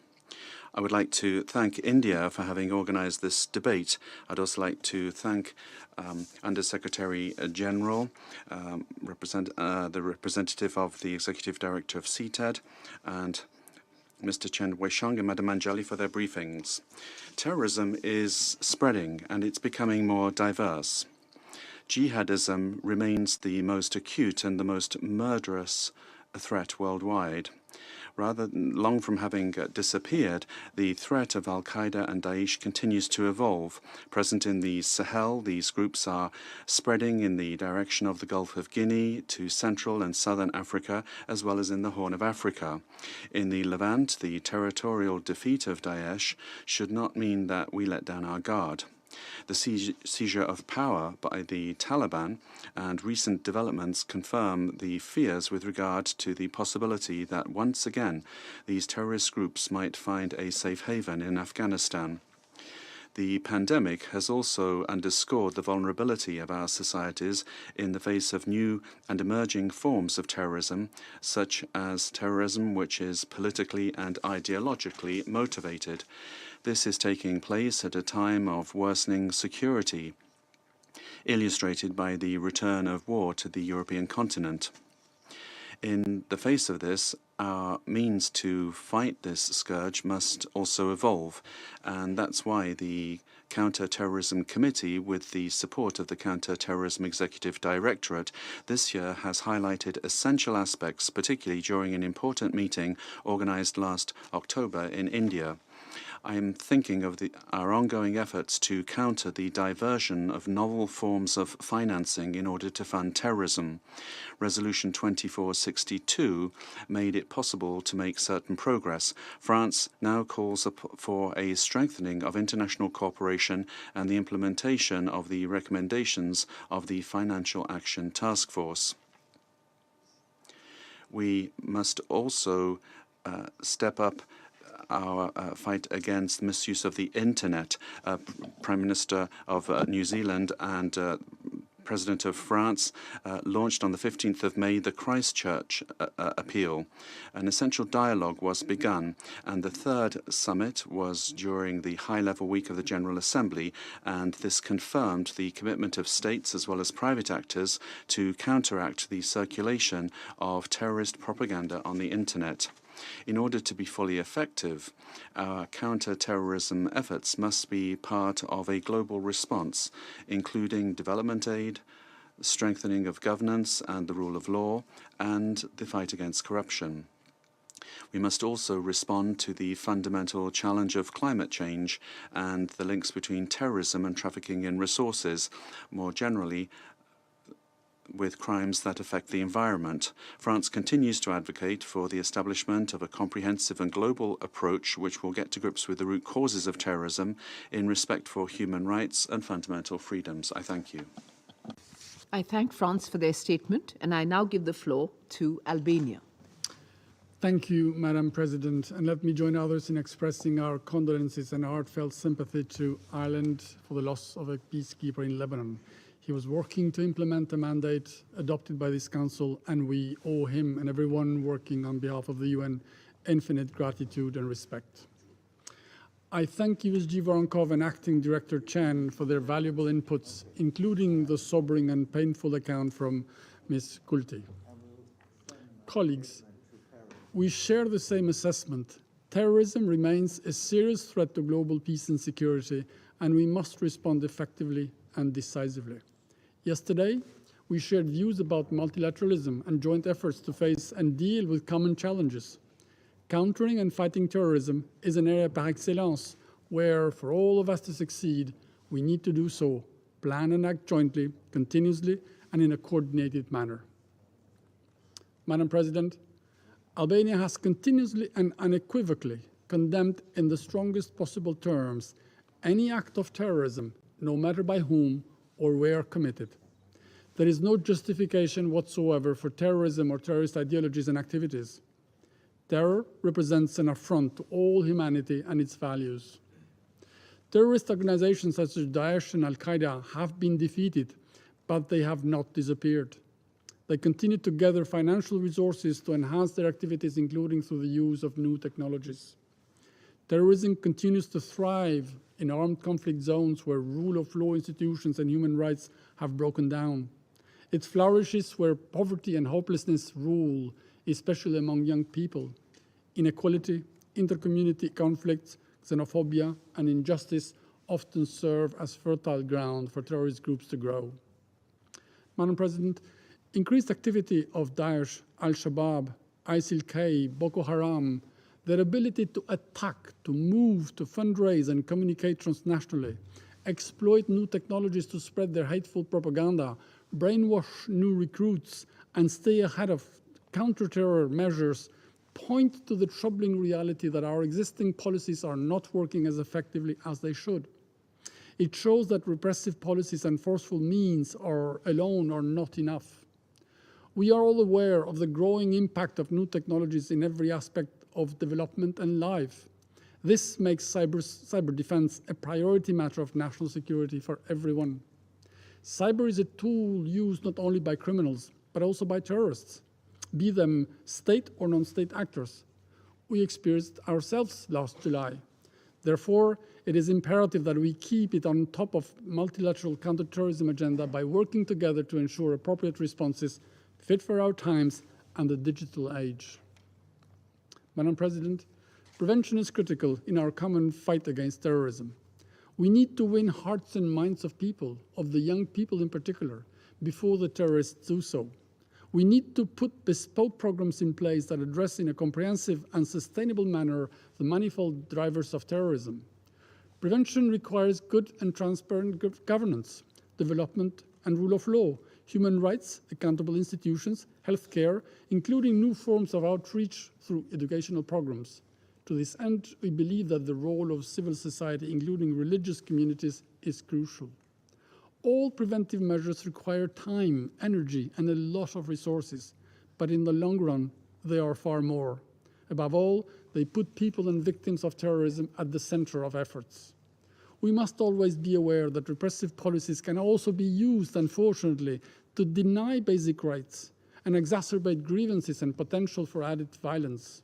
I would like to thank India for having organized this debate. I'd also like to thank Undersecretary General, the representative of the Executive Director of CTED, and Mr. Chen Weisheng and Madam Anjali for their briefings. Terrorism is spreading and it's becoming more diverse. Jihadism remains the most acute and the most murderous threat worldwide. Rather long from having disappeared, the threat of Al-Qaeda and Daesh continues to evolve. Present in the Sahel, these groups are spreading in the direction of the Gulf of Guinea to Central and Southern Africa, as well as in the Horn of Africa. In the Levant, the territorial defeat of Daesh should not mean that we let down our guard. The seizure of power by the Taliban and recent developments confirm the fears with regard to the possibility that once again these terrorist groups might find a safe haven in Afghanistan. The pandemic has also underscored the vulnerability of our societies in the face of new and emerging forms of terrorism, such as terrorism which is politically and ideologically motivated. This is taking place at a time of worsening security, illustrated by the return of war to the European continent. In the face of this, our means to fight this scourge must also evolve, and that's why the Counter-Terrorism Committee, with the support of the Counter-Terrorism Executive Directorate, this year has highlighted essential aspects, particularly during an important meeting organized last October in India. I am thinking of our ongoing efforts to counter the diversion of novel forms of financing in order to fund terrorism. Resolution 2462 made it possible to make certain progress. France now calls for a strengthening of international cooperation and the implementation of the recommendations of the Financial Action Task Force. We must also step up our fight against misuse of the internet. Prime Minister of New Zealand and President of France launched on the 15th of May the Christchurch appeal. An essential dialogue was begun, and the third summit was during the high-level week of the General Assembly, and this confirmed the commitment of states as well as private actors to counteract the circulation of terrorist propaganda on the internet. In order to be fully effective, our counter-terrorism efforts must be part of a global response, including development aid, strengthening of governance and the rule of law, and the fight against corruption. We must also respond to the fundamental challenge of climate change and the links between terrorism and trafficking in resources. More generally, with crimes that affect the environment. France continues to advocate for the establishment of a comprehensive and global approach which will get to grips with the root causes of terrorism in respect for human rights and fundamental freedoms. I thank you. I thank France for their statement, and I now give the floor to Albania. Thank you, Madam President, and let me join others in expressing our condolences and heartfelt sympathy to Ireland for the loss of a peacekeeper in Lebanon. He was working to implement a mandate adopted by this Council, and we owe him and everyone working on behalf of the UN infinite gratitude and respect. I thank USG Voronkov and Acting Director Chen for their valuable inputs, including the sobering and painful account from Ms. Kulti. Colleagues, we share the same assessment. Terrorism remains a serious threat to global peace and security, and we must respond effectively and decisively. Yesterday, we shared views about multilateralism and joint efforts to face and deal with common challenges. Countering and fighting terrorism is an area par excellence where, for all of us to succeed, we need to do so, plan and act jointly, continuously, and in a coordinated manner. Madam President, Albania has continuously and unequivocally condemned in the strongest possible terms any act of terrorism, no matter by whom or where committed. There is no justification whatsoever for terrorism or terrorist ideologies and activities. Terror represents an affront to all humanity and its values. Terrorist organizations such as Daesh and Al-Qaeda have been defeated, but they have not disappeared. They continue to gather financial resources to enhance their activities, including through the use of new technologies. Terrorism continues to thrive in armed conflict zones where rule of law institutions and human rights have broken down. It flourishes where poverty and hopelessness rule, especially among young people. Inequality, intercommunity conflicts, xenophobia, and injustice often serve as fertile ground for terrorist groups to grow. Madam President, increased activity of Daesh, Al-Shabaab, ISIL-K, Boko Haram, their ability to attack, to move, to fundraise and communicate transnationally, exploit new technologies to spread their hateful propaganda, brainwash new recruits, and stay ahead of counter-terror measures point to the troubling reality that our existing policies are not working as effectively as they should. It shows that repressive policies and forceful means alone are not enough. We are all aware of the growing impact of new technologies in every aspect of development and life. This makes cyber defense a priority matter of national security for everyone. Cyber is a tool used not only by criminals, but also by terrorists, be them state or non-state actors. We experienced ourselves last July. Therefore, it is imperative that we keep it on top of multilateral counterterrorism agenda by working together to ensure appropriate responses fit for our times and the digital age. Madam President, prevention is critical in our common fight against terrorism. We need to win hearts and minds of people, of the young people in particular, before the terrorists do so. We need to put bespoke programs in place that address in a comprehensive and sustainable manner the manifold drivers of terrorism. Prevention requires good and transparent governance, development and rule of law, human rights, accountable institutions, healthcare, including new forms of outreach through educational programs. To this end, we believe that the role of civil society, including religious communities, is crucial. All preventive measures require time, energy, and a lot of resources, but in the long run, they are far more. Above all, they put people and victims of terrorism at the center of efforts. We must always be aware that repressive policies can also be used, unfortunately, to deny basic rights and exacerbate grievances and potential for added violence.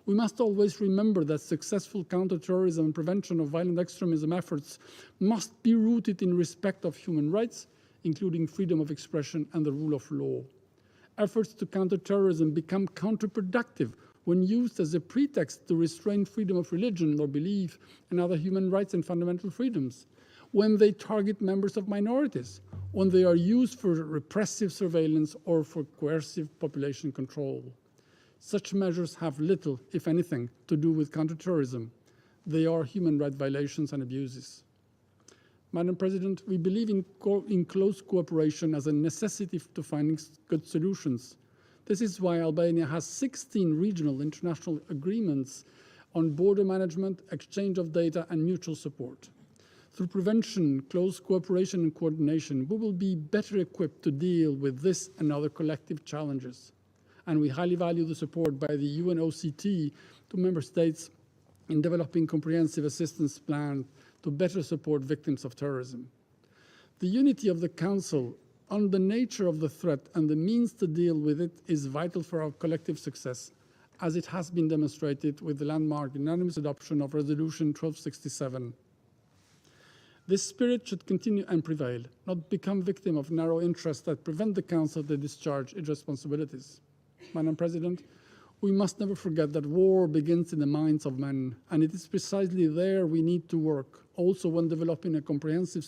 We must always remember that successful counterterrorism and prevention of violent extremism efforts must be rooted in respect of human rights, including freedom of expression and the rule of law. Efforts to counter terrorism become counterproductive when used as a pretext to restrain freedom of religion or belief and other human rights and fundamental freedoms, when they target members of minorities, when they are used for repressive surveillance or for coercive population control. Such measures have little, if anything, to do with counterterrorism. They are human rights violations and abuses. Madam President, we believe in close cooperation as a necessity to finding good solutions. This is why Albania has 16 regional international agreements on border management, exchange of data, and mutual support. Through prevention, close cooperation, and coordination, we will be better equipped to deal with this and other collective challenges. And we highly value the support by the UNOCT to member states in developing comprehensive assistance plans to better support victims of terrorism. The unity of the Council on the nature of the threat and the means to deal with it is vital for our collective success, as it has been demonstrated with the landmark unanimous adoption of Resolution 1267. This spirit should continue and prevail, not become victim of narrow interests that prevent the Council to discharge its responsibilities. Madam President, we must never forget that war begins in the minds of men, and it is precisely there we need to work, also when developing a comprehensive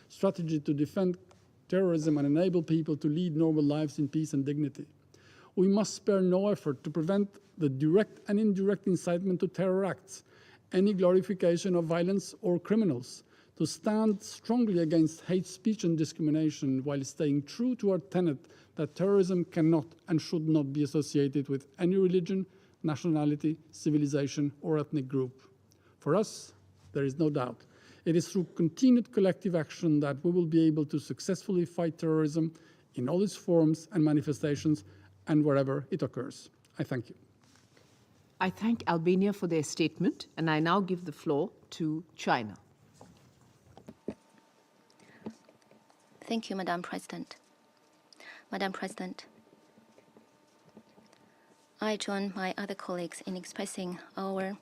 strategy to defend terrorism and enable people to lead normal lives in peace and dignity. We must spare no effort to prevent the direct and indirect incitement to terror acts, any glorification of violence or criminals, to stand strongly against hate speech and discrimination while staying true to our tenet that terrorism cannot and should not be associated with any religion, nationality, civilization, or ethnic group. For us, there is no doubt. It is through continued collective action that we will be able to successfully fight terrorism in all its forms and manifestations and wherever it occurs. I thank you. I thank Albania for their statement, and I now give the floor to China. Thank you, Madam President. Madam President, I join my other colleagues in expressing our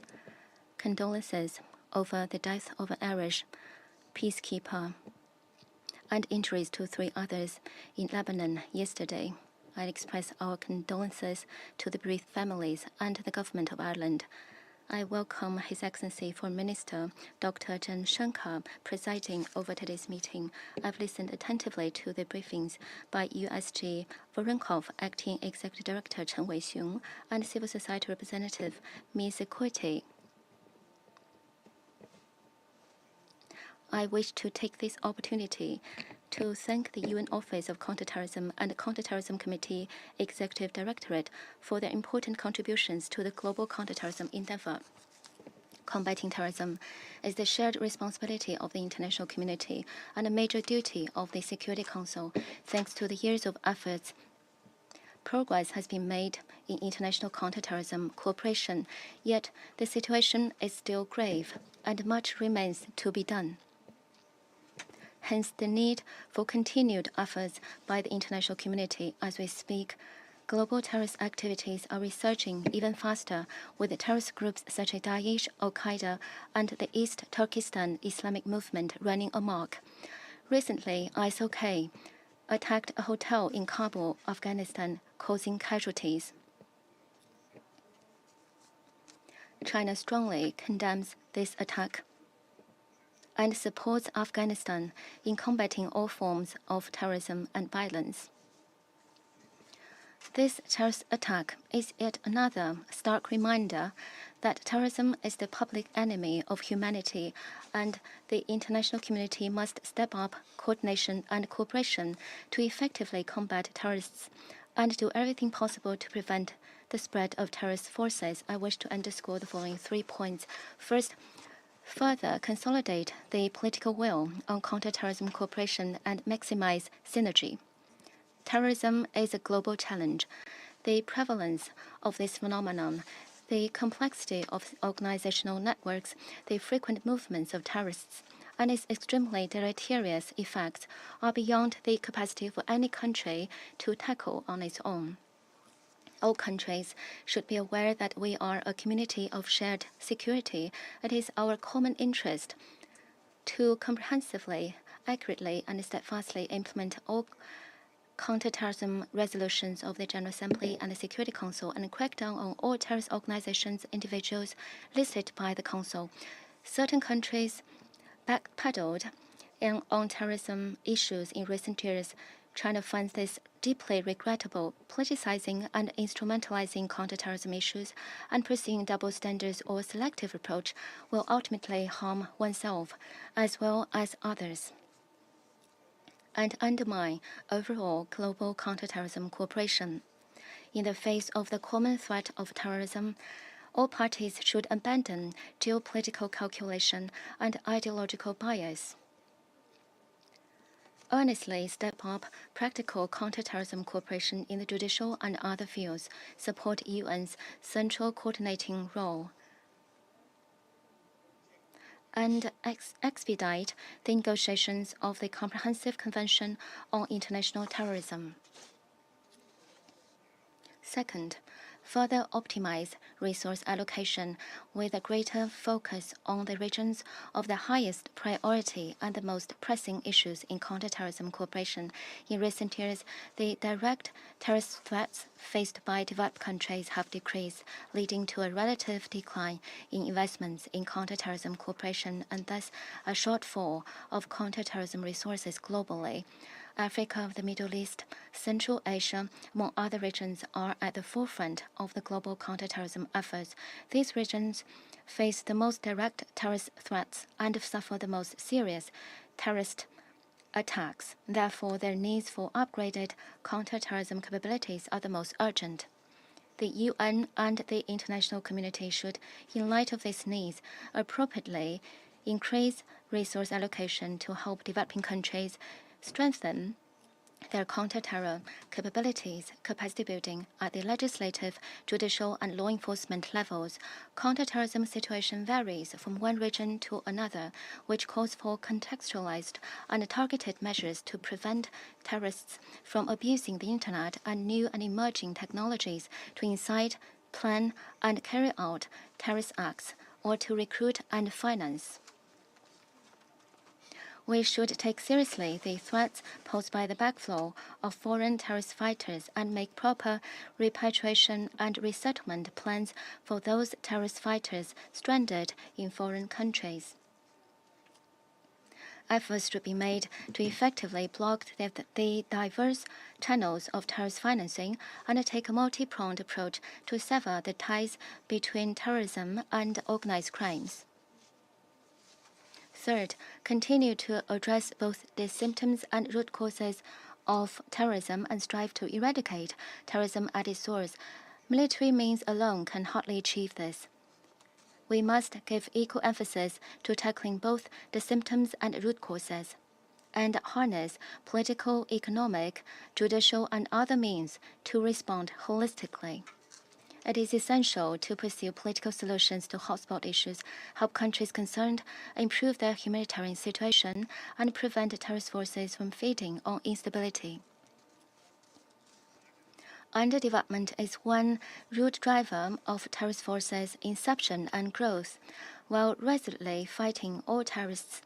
condolences over the death of an Irish peacekeeper and injuries to 3 others in Lebanon yesterday. I express our condolences to the bereaved families and the government of Ireland. I welcome His Excellency Foreign Minister Dr. Jaishankar presiding over today's meeting. I've listened attentively to the briefings by USG Voronkov Acting Executive Director Chen Weixiong and Civil Society Representative Ms. Korte. I wish to take this opportunity to thank the UN Office of Counterterrorism and the Counterterrorism Committee Executive Directorate for their important contributions to the global counterterrorism endeavor. Combating terrorism is the shared responsibility of the international community and a major duty of the Security Council. Thanks to the years of efforts, progress has been made in international counterterrorism cooperation, yet the situation is still grave and much remains to be done. Hence, the need for continued efforts by the international community as we speak. Global terrorist activities are resurging even faster, with terrorist groups such as Daesh, Al-Qaeda, and the East Turkestan Islamic movement running amok. Recently, ISOK attacked a hotel in Kabul, Afghanistan, causing casualties. China strongly condemns this attack and supports Afghanistan in combating all forms of terrorism and violence. This terrorist attack is yet another stark reminder that terrorism is the public enemy of humanity, and the international community must step up coordination and cooperation to effectively combat terrorists and do everything possible to prevent the spread of terrorist forces. I wish to underscore the following 3 points. First, further consolidate the political will on counterterrorism cooperation and maximize synergy. Terrorism is a global challenge. The prevalence of this phenomenon, the complexity of organizational networks, the frequent movements of terrorists, and its extremely deleterious effects are beyond the capacity for any country to tackle on its own. All countries should be aware that we are a community of shared security. It is our common interest to comprehensively, accurately, and steadfastly implement all counterterrorism resolutions of the General Assembly and the Security Council and crack down on all terrorist organizations, individuals listed by the Council. Certain countries backpedaled on terrorism issues in recent years, China finds this deeply regrettable. Politicizing and instrumentalizing counterterrorism issues and pursuing double standards or selective approach will ultimately harm oneself as well as others and undermine overall global counterterrorism cooperation. In the face of the common threat of terrorism, all parties should abandon geopolitical calculation and ideological bias. Earnestly step up practical counterterrorism cooperation in the judicial and other fields, support UN's central coordinating role, and expedite the negotiations of the Comprehensive Convention on International Terrorism. Second, further optimize resource allocation with a greater focus on the regions of the highest priority and the most pressing issues in counterterrorism cooperation. In recent years, the direct terrorist threats faced by developed countries have decreased, leading to a relative decline in investments in counterterrorism cooperation and thus a shortfall of counterterrorism resources globally. Africa, the Middle East, Central Asia, among other regions, are at the forefront of the global counterterrorism efforts. These regions face the most direct terrorist threats and suffer the most serious terrorist attacks. Therefore, their needs for upgraded counterterrorism capabilities are the most urgent. The UN and the international community should, in light of these needs, appropriately increase resource allocation to help developing countries strengthen their counter-terror capabilities, capacity building at the legislative, judicial, and law enforcement levels. Counter-terrorism situation varies from one region to another, which calls for contextualized and targeted measures to prevent terrorists from abusing the internet and new and emerging technologies to incite, plan, and carry out terrorist acts, or to recruit and finance. We should take seriously the threats posed by the backflow of foreign terrorist fighters and make proper repatriation and resettlement plans for those terrorist fighters stranded in foreign countries. Efforts should be made to effectively block the diverse channels of terrorist financing and take a multi-pronged approach to sever the ties between terrorism and organized crimes. Third, continue to address both the symptoms and root causes of terrorism and strive to eradicate terrorism at its source. Military means alone can hardly achieve this. We must give equal emphasis to tackling both the symptoms and root causes, and harness political, economic, judicial, and other means to respond holistically. It is essential to pursue political solutions to hotspot issues, help countries concerned improve their humanitarian situation, and prevent terrorist forces from feeding on instability. Underdevelopment is one root driver of terrorist forces' inception and growth. While resolutely fighting all terrorists,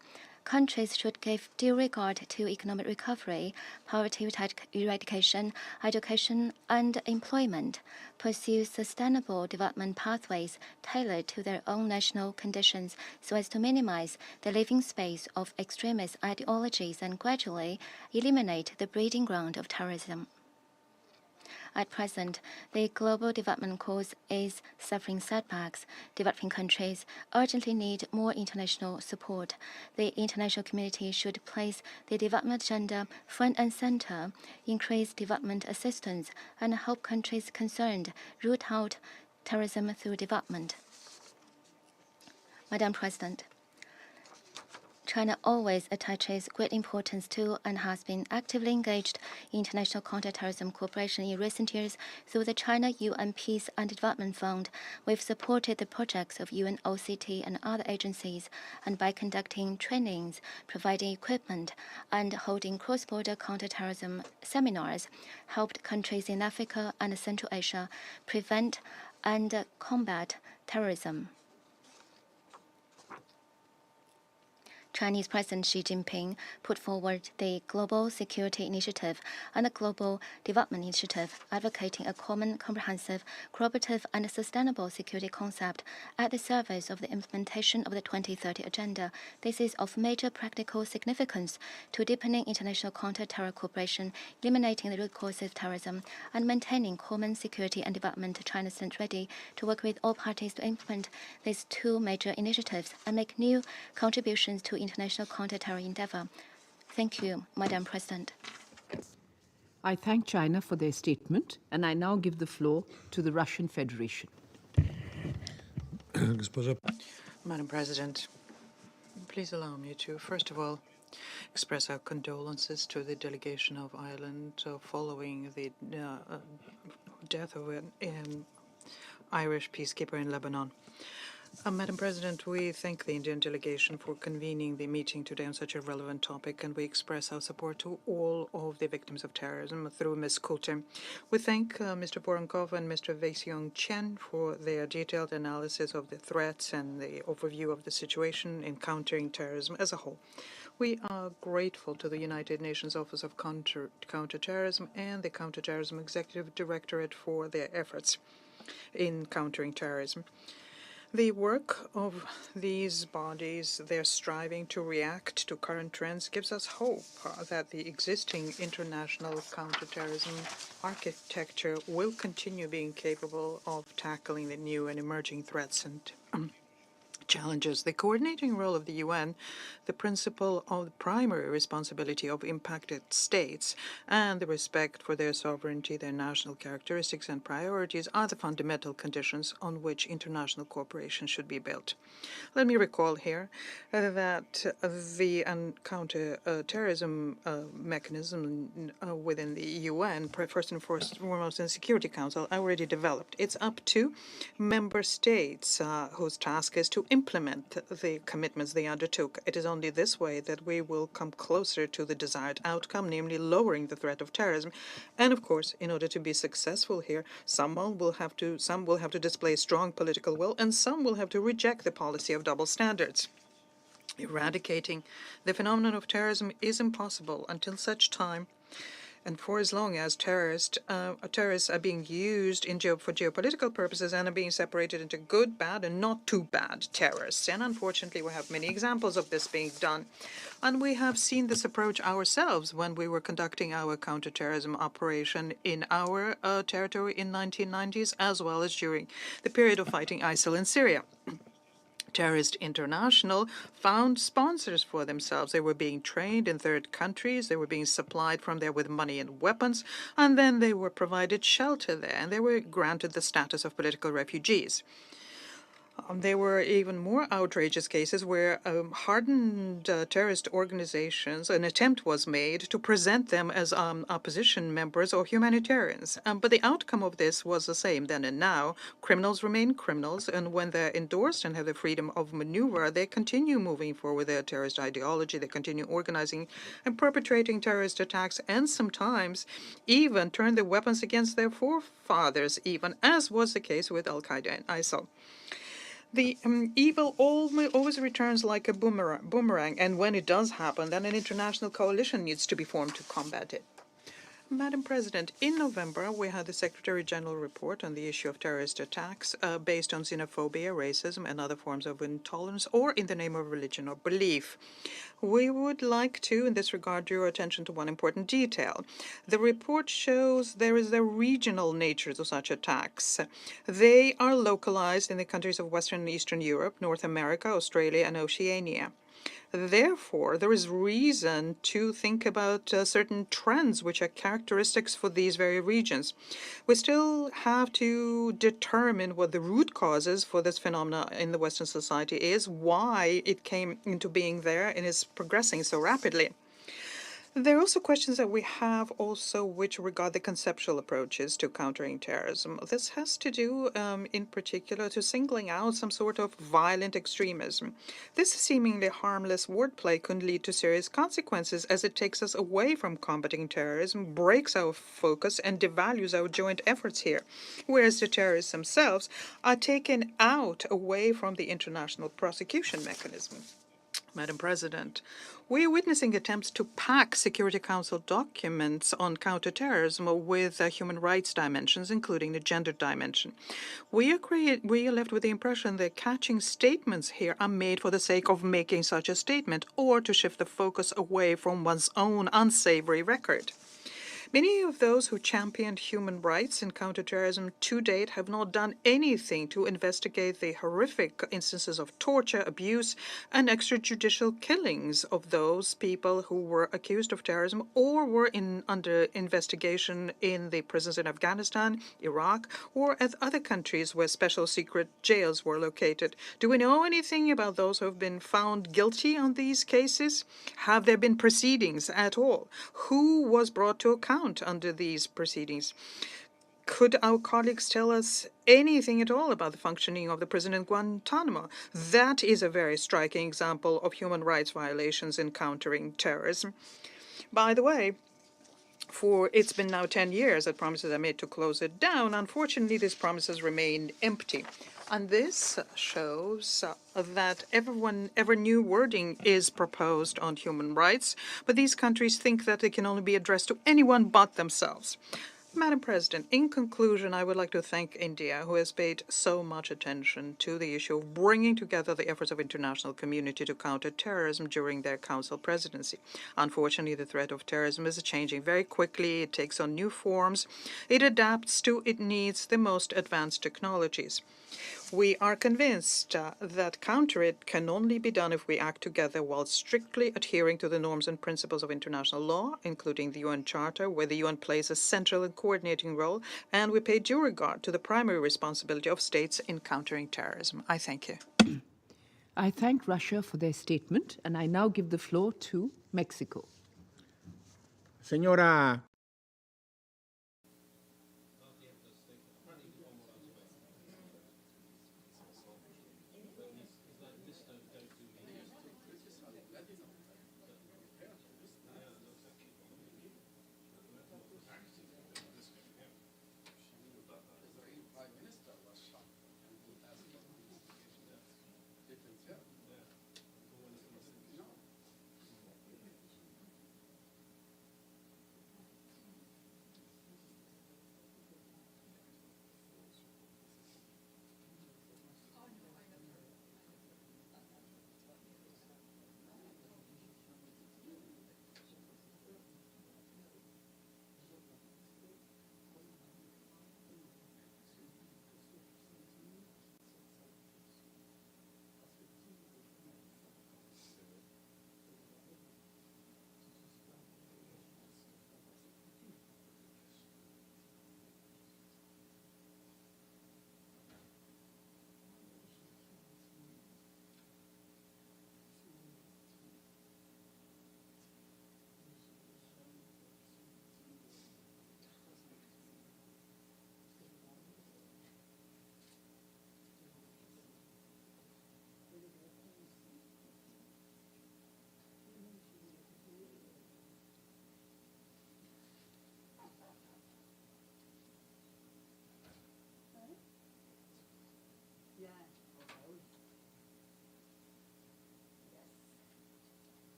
countries should give due regard to economic recovery, poverty eradication, education, and employment, pursue sustainable development pathways tailored to their own national conditions so as to minimize the living space of extremist ideologies and gradually eliminate the breeding ground of terrorism. At present, the global development course is suffering setbacks. Developing countries urgently need more international support. The international community should place the development agenda front and center, increase development assistance, and help countries concerned root out terrorism through development. Madam President, China always attaches great importance to and has been actively engaged in international counterterrorism cooperation in recent years through the China UN Peace and Development Fund. We've supported the projects of UNOCT and other agencies, and by conducting trainings, providing equipment, and holding cross-border counterterrorism seminars, helped countries in Africa and Central Asia prevent and combat terrorism. Chinese President Xi Jinping put forward the Global Security Initiative and the Global Development Initiative, advocating a common, comprehensive, cooperative, and sustainable security concept at the service of the implementation of the 2030 Agenda. This is of major practical significance to deepening international counter-terror cooperation, eliminating the root causes of terrorism, and maintaining common security and development. China stands ready to work with all parties to implement these two major initiatives and make new contributions to international counter-terror endeavor. Thank you, Madam President. I thank China for their statement, and I now give the floor to the Russian Federation. Madam President, please allow me to, first of all, express our condolences to the delegation of Ireland following the death of an Irish peacekeeper in Lebanon. Madam President, we thank the Indian delegation for convening the meeting today on such a relevant topic, and we express our support to all of the victims of terrorism through Ms. Kulte. We thank Mr. Voronkov and Mr. Wei-Xiong Chen for their detailed analysis of the threats and the overview of the situation in countering terrorism as a whole. We are grateful to the United Nations Office of Counterterrorism and the Counterterrorism Executive Directorate for their efforts in countering terrorism. The work of these bodies, their striving to react to current trends, gives us hope that the existing international counterterrorism architecture will continue being capable of tackling the new and emerging threats and challenges. The coordinating role of the UN, the principle of the primary responsibility of impacted states, and the respect for their sovereignty, their national characteristics and priorities are the fundamental conditions on which international cooperation should be built. Let me recall here that the counter-terrorism mechanism within the UN, first and foremost in the Security Council, already developed. It's up to member states whose task is to implement the commitments they undertook. It is only this way that we will come closer to the desired outcome, namely lowering the threat of terrorism. And of course, in order to be successful here, some will have to display strong political will, and some will have to reject the policy of double standards. Eradicating the phenomenon of terrorism is impossible until such time and for as long as terrorists are being used for geopolitical purposes and are being separated into good, bad, and not too bad terrorists. And unfortunately, we have many examples of this being done. And we have seen this approach ourselves when we were conducting our counterterrorism operation in our territory in 1990s, as well as during the period of fighting ISIL in Syria. Terrorist International found sponsors for themselves. They were being trained in third countries. They were being supplied from there with money and weapons, and then they were provided shelter there, and they were granted the status of political refugees. There were even more outrageous cases where hardened terrorist organizations, an attempt was made to present them as opposition members or humanitarians. But the outcome of this was the same then and now. Criminals remain criminals, and when they're endorsed and have the freedom of maneuver, they continue moving forward with their terrorist ideology. They continue organizing and perpetrating terrorist attacks, and sometimes even turn their weapons against their forefathers, even as was the case with Al-Qaeda and ISIL. The evil always returns like a boomerang, and when it does happen, then an international coalition needs to be formed to combat it. Madam President, in November, we had the Secretary General report on the issue of terrorist attacks based on xenophobia, racism, and other forms of intolerance, or in the name of religion or belief. We would like to, in this regard, draw attention to one important detail. The report shows there is a regional nature to such attacks. They are localized in the countries of Western and Eastern Europe, North America, Australia, and Oceania. Therefore, there is reason to think about certain trends which are characteristics for these very regions. We still have to determine what the root causes for this phenomena in the Western society is, why it came into being there and is progressing so rapidly. There are also questions that we have also which regard the conceptual approaches to countering terrorism. This has to do, in particular, to singling out some sort of violent extremism. This seemingly harmless wordplay could lead to serious consequences as it takes us away from combating terrorism, breaks our focus, and devalues our joint efforts here, whereas the terrorists themselves are taken out away from the international prosecution mechanism. Madam President, we are witnessing attempts to pack Security Council documents on counterterrorism with human rights dimensions, including the gender dimension. We are left with the impression that catching statements here are made for the sake of making such a statement or to shift the focus away from one's own unsavory record. Many of those who championed human rights in counterterrorism to date have not done anything to investigate the horrific instances of torture, abuse, and extrajudicial killings of those people who were accused of terrorism or were under investigation in the prisons in Afghanistan, Iraq, or at other countries where special secret jails were located. Do we know anything about those who have been found guilty on these cases? Have there been proceedings at all? Who was brought to account under these proceedings? Could our colleagues tell us anything at all about the functioning of the prison in Guantanamo? That is a very striking example of human rights violations in countering terrorism. By the way, it's been now 10 years that promises are made to close it down. Unfortunately, these promises remain empty. And this shows that ever new wording is proposed on human rights, but these countries think that it can only be addressed to anyone but themselves. Madam President, in conclusion, I would like to thank India, who has paid so much attention to the issue of bringing together the efforts of international community to counter terrorism during their Council presidency. Unfortunately, the threat of terrorism is changing very quickly. It takes on new forms. It adapts to its needs the most advanced technologies. We are convinced that counter it can only be done if we act together while strictly adhering to the norms and principles of international law, including the UN Charter, where the UN plays a central and coordinating role, and we pay due regard to the primary responsibility of states in countering terrorism. I thank you. I thank Russia for their statement, and I now give the floor to Mexico. Señora